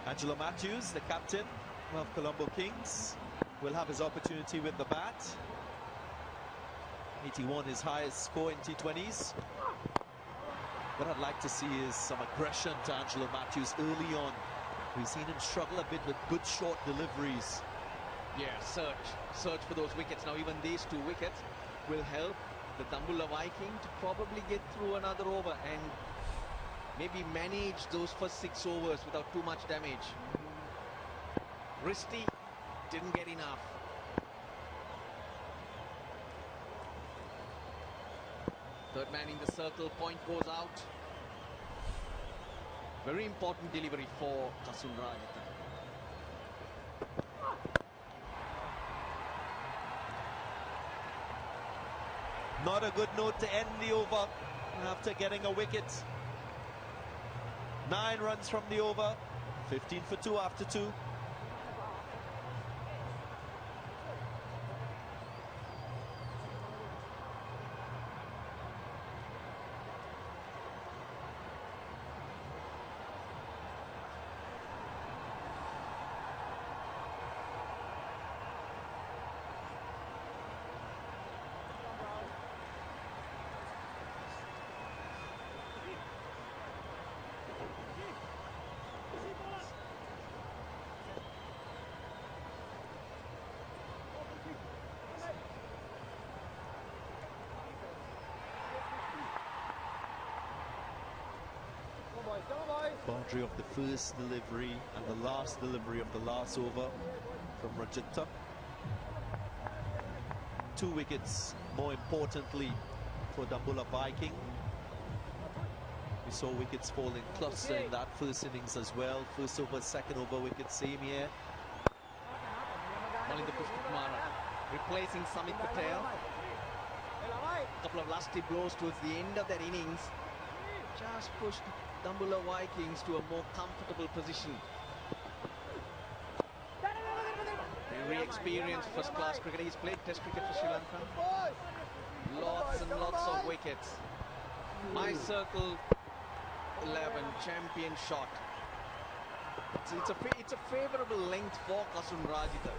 Angelo Matthews, the captain of Colombo Kings, will have his opportunity with the bat. 81, his highest score in T20s. What I'd like to see is some aggression to Angelo Matthews early on. We've seen him struggle a bit with good short deliveries.
Yeah, search for those wickets. Now even these 2 wickets will help the Dambulla Viking to probably get through another over and maybe manage those first 6 overs without too much damage. Risty didn't get enough. Third man in the circle, point goes out. Very important delivery for Kasun Rajitha.
Not a good note to end the over after getting a wicket. 9 runs from the over, 15 for 2 after 2. Boundary of the first delivery and the last delivery of the last over from Rajitha. 2 wickets, more importantly, for Dambulla Viking. We saw wickets fall in cluster in that first innings as well. First over, second over wicket, same here.
Malinda Pushpakumara replacing Samit Patel. A couple of lusty blows towards the end of that innings. Just pushed Dambulla Vikings to a more comfortable position. Very experienced first-class cricketer. He's played Test cricket for Sri Lanka. Lots and lots of wickets. My circle 11 champion shot. It's a favourable length for Kasun Rajitha.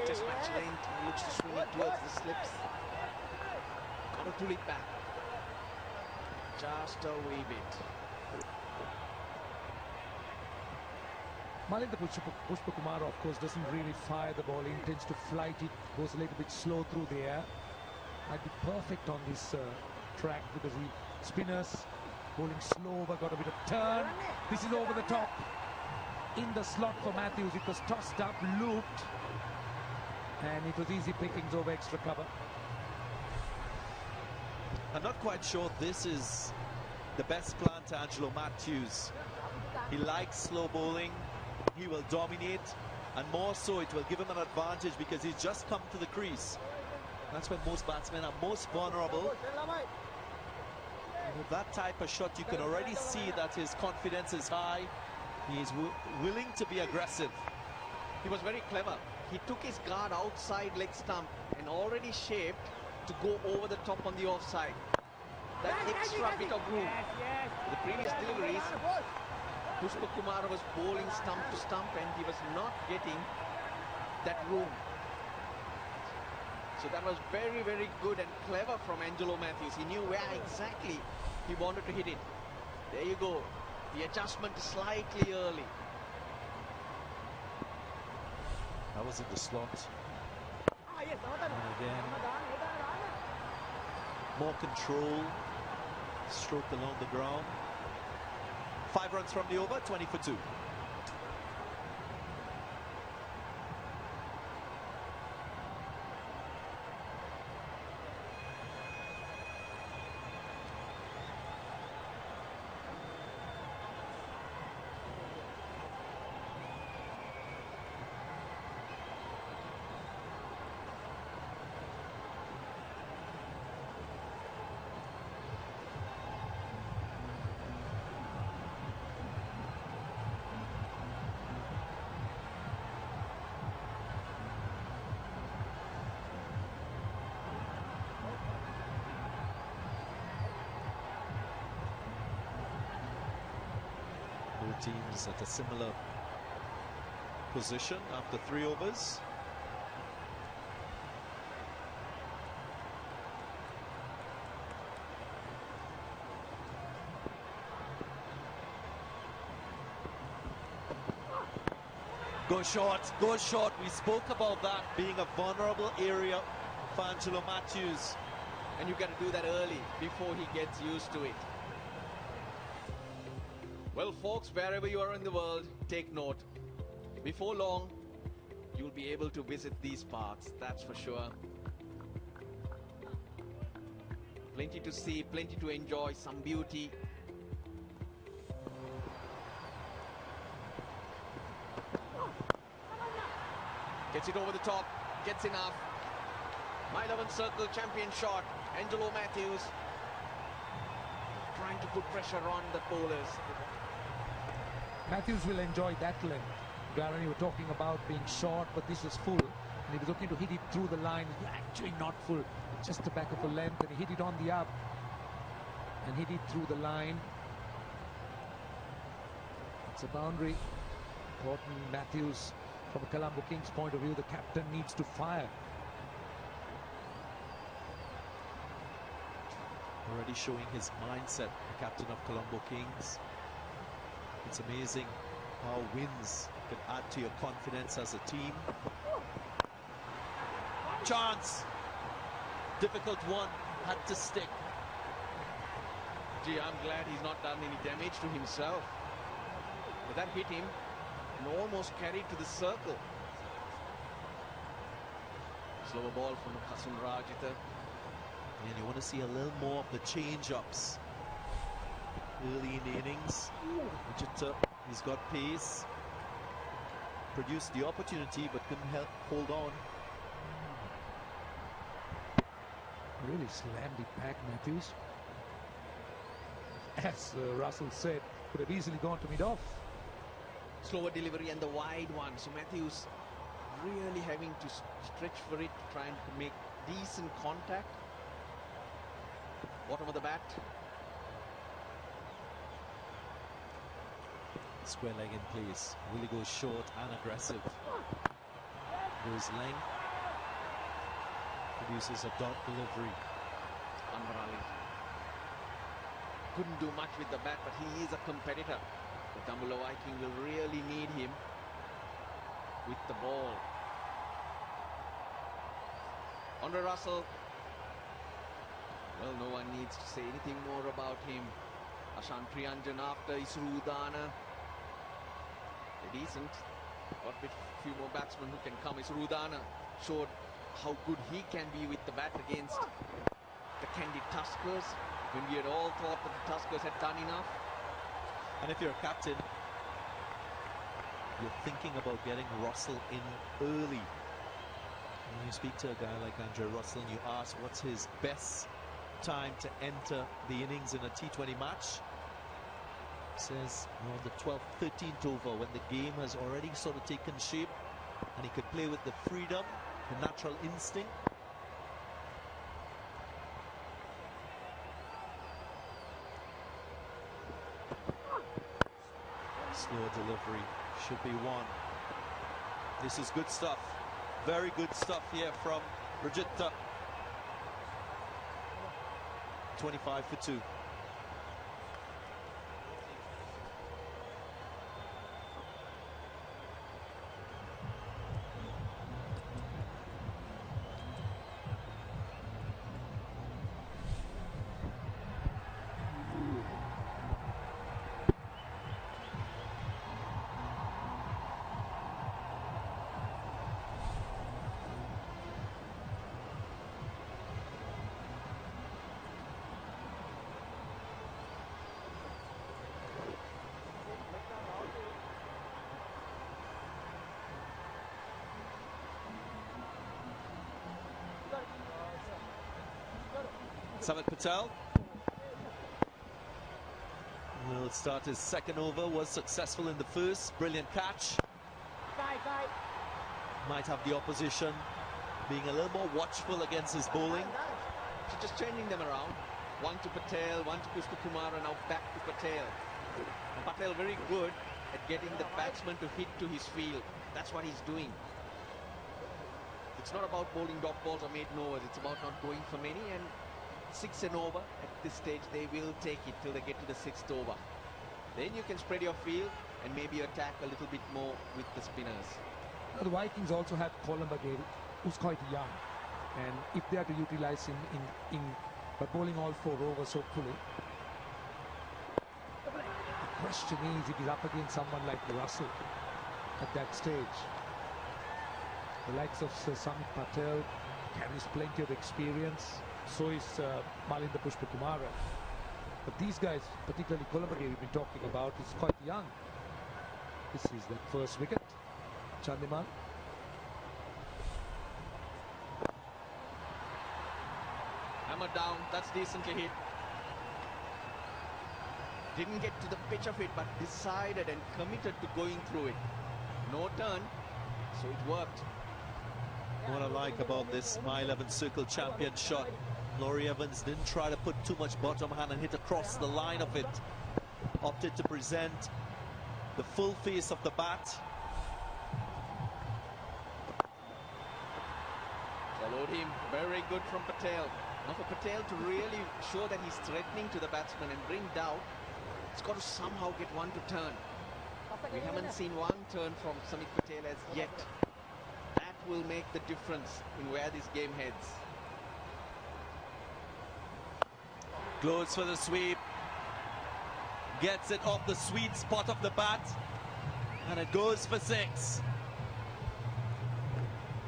Test match length. He looks to swing it towards the slips. Got to pull it back. Just a wee bit.
Malinda Pushpakumara, of course, doesn't really fire the ball. He intends to flight it. Goes a little bit slow through the air. Might be perfect on this track because the spinners bowling slow but got a bit of turn. This is over the top. In the slot for Matthews. It was tossed up, looped. And it was easy pickings over extra cover.
I'm not quite sure this is the best plan to Angelo Matthews. He likes slow bowling. He will dominate, and more so it will give him an advantage because he's just come to the crease. That's when most batsmen are most vulnerable. And with that type of shot, you can already see that his confidence is high. He is willing to be aggressive.
He was very clever. He took his guard outside leg stump and already shaped to go over the top on the offside. That extra bit of room. The previous deliveries, Pushpakumara was bowling stump to stump and he was not getting that room. So that was very, very good and clever from Angelo Matthews. He knew where exactly he wanted to hit it. There you go. The adjustment is slightly early.
That was in the slot. And again, more control, stroked along the ground. 5 runs from the over, 20 for 2. Teams at a similar position after 3 overs. Go short, go short. We spoke about that being a vulnerable area for Angelo Matthews.
And you got to do that early before he gets used to it. Well, folks, wherever you are in the world, take note. Before long, you'll be able to visit these parks, that's for sure. Plenty to see, plenty to enjoy, some beauty. Gets it over the top, gets enough. My 11th circle champion shot, Angelo Matthews. Trying to put pressure on the bowlers.
Matthews will enjoy that length. Darren, you were talking about being short, but this was full. And he was looking to hit it through the line. Actually not full, just the back of a length. And he hit it on the up. And hit it through the line. It's a boundary. Important. Matthews, from a Colombo Kings point of view, the captain needs to fire.
Already showing his mindset, the captain of Colombo Kings. It's amazing how wins can add to your confidence as a team. Chance. Difficult one. Had to stick.
Gee, I'm glad he's not done any damage to himself. But that hit him and almost carried to the circle. Slower ball from Kasun Rajitha.
And you want to see a little more of the change-ups early in the innings. Vijita, he's got pace. Produced the opportunity but couldn't help hold on.
Really slammed it back, Matthews. As Russell said, could have easily gone to mid-off.
Slower delivery and the wide one. So Matthews really having to stretch for it, trying to make decent contact. Bottom of the bat.
Square leg in place. Really goes short and aggressive. Goes length. Produces a dot delivery.
Anwar Ali couldn't do much with the bat, but he is a competitor. The Dambulla Viking will really need him with the ball. Andre Russell, well, no one needs to say anything more about him. Ashan Priyanjan after Isrudana. They're decent. Got a few more batsmen who can come. Isrudana showed how good he can be with the bat against the Candid Tuskers, when we had all thought that the Tuskers had done enough.
And if you're a captain, you're thinking about getting Russell in early. When you speak to a guy like Andre Russell and you ask what's his best time to enter the innings in a T20 match, he says around the 12th, 13th over, when the game has already sort of taken shape and he could play with the freedom, the natural instinct. Slow delivery, should be one. This is good stuff. Very good stuff here from Brigitta. 25 for 2. Samit Patel will start his second over. Was successful in the first. Brilliant catch. Might have the opposition being a little more watchful against his bowling.
So just changing them around. One to Patel, one to Pushpa Kumar, and now back to Patel. And Patel very good at getting the batsman to hit to his field. That's what he's doing. It's not about bowling dot balls or maiden overs. It's about not going for many, and 6 and over at this stage they will take it till they get to the 6th over. Then you can spread your field and maybe attack a little bit more with the spinners.
The Vikings also have Colombo-Gale, who's quite young, and if they are to utilize him by bowling all 4 overs hopefully, the question is if he's up against someone like Russell at that stage. The likes of Sir Samit Patel carries plenty of experience. So is Malinda Pushpakumara. But these guys, particularly Colombo-Gale we've been talking about, is quite young. This is the first wicket. Chandimal.
Hammer down, that's decently hit. Didn't get to the pitch of it, but decided and committed to going through it. No turn, so it worked.
What I like about this My 11 Circle champion shot, Laurie Evans didn't try to put too much bottom hand and hit across the line of it. Opted to present the full face of the bat.
Followed him, very good from Patel. Now for Patel to really show that he's threatening to the batsman and bring doubt, it's got to somehow get one to turn. We haven't seen one turn from Samit Patel as yet. That will make the difference in where this game heads.
Goes for the sweep. Gets it off the sweet spot of the bat. And it goes for 6.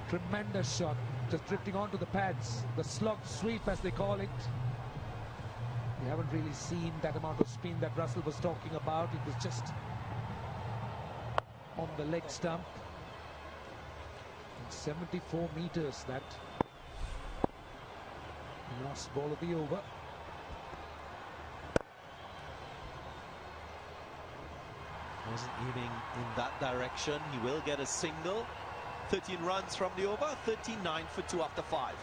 Tremendous shot. just drifting onto the pads, the slug sweep as they call it. We haven't really seen that amount of spin that Russell was talking about. It was just on the leg stump. And 74 meters, that last ball of the over.
Wasn't aiming in that direction. He will get a single. 13 runs from the over, 39 for 2 after 5.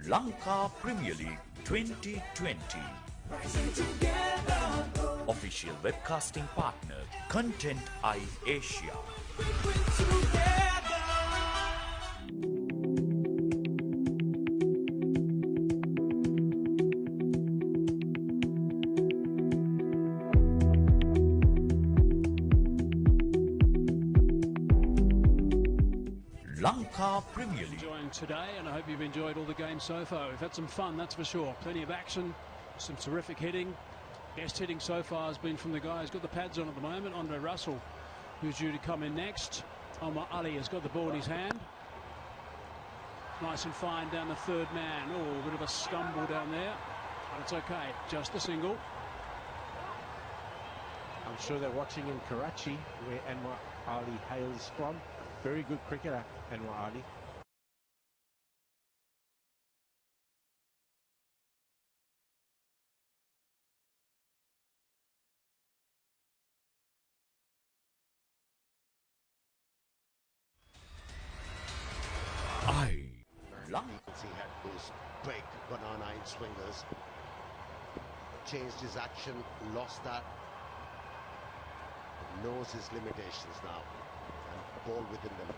Lanka Premier League 2020. Official webcasting partner, Content Eye Asia. Lanka Premier League.
Enjoying today, and I hope you've enjoyed all the games so far. We've had some fun, that's for sure. Plenty of action, some terrific hitting. Best hitting so far has been from the guy who's got the pads on at the moment, Andre Russell, who's due to come in next. Omar Ali has got the ball in his hand. Nice and fine down the third man. Oh, a bit of a stumble down there, but it's okay. Just a single.
I'm sure they're watching in Karachi, where Anwar Ali hails from. Very good cricketer, Anwar Ali.
He had those big banana in swingers. Changed his action, lost that. Knows his limitations now. And ball within them.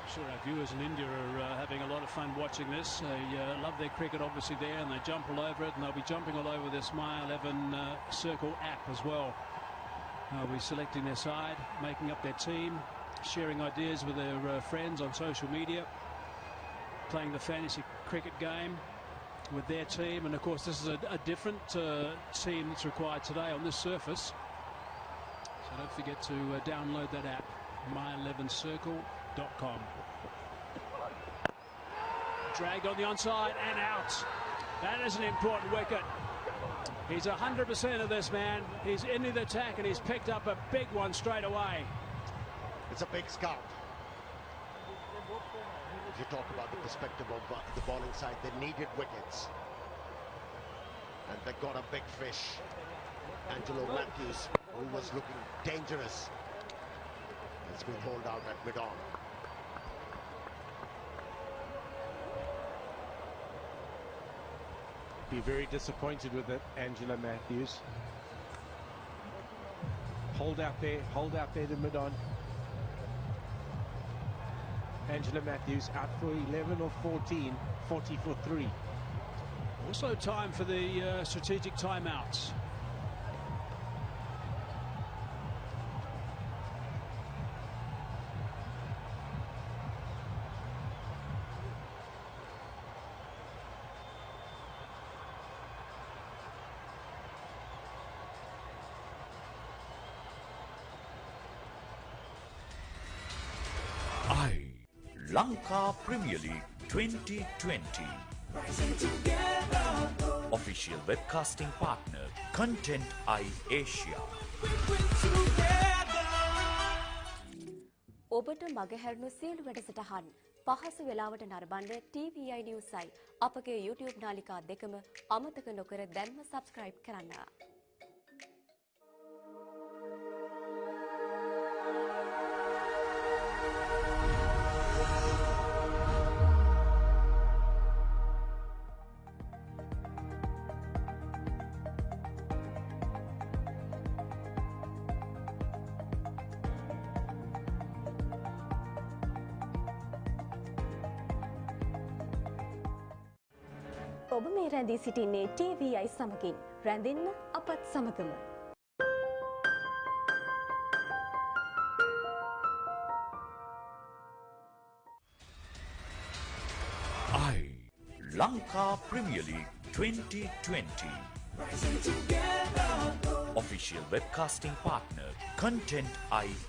I'm sure our viewers in India are having a lot of fun watching this. They love their cricket obviously there, and they jump all over it, and they'll be jumping all over this My 11 Circle app as well. They'll be selecting their side, making up their team, sharing ideas with their friends on social media, playing the fantasy cricket game with their team. And of course this is a different team that's required today on this surface, so don't forget to download that app, my11circle.com. Dragged on the onside and out. That is an important wicket. He's 100% of this, man. He's into the attack and he's picked up a big one straight away.
It's a big scout. If you talk about the perspective of the bowling side, they needed wickets. And they got a big fish. Angelo Matthews, who was looking dangerous, has been hauled out at mid-on.
Be very disappointed with it, Angelo Matthews. Hold out there to mid-on. Angelo Matthews out for 11 or 14, 40 for 3.
Also time for the strategic timeouts.
Lanka Premier League 2020. Official webcasting partner, Content Eye Asia.
ඔබට මගහැරුණු සියලු වැඩසටහන් පහසු වෙලාවට නරඹන්න TVI Newsයි අපගේ YouTube නාලිකා දෙකම අමතක නොකර දැන්ම subscribe කරන්න.
ඔබ මේ රැඳී සිටින්නේ TVI සමගින්. රැඳෙන්න අපත් සමගම.
Lanka Premier League 2020. Official webcasting partner, Content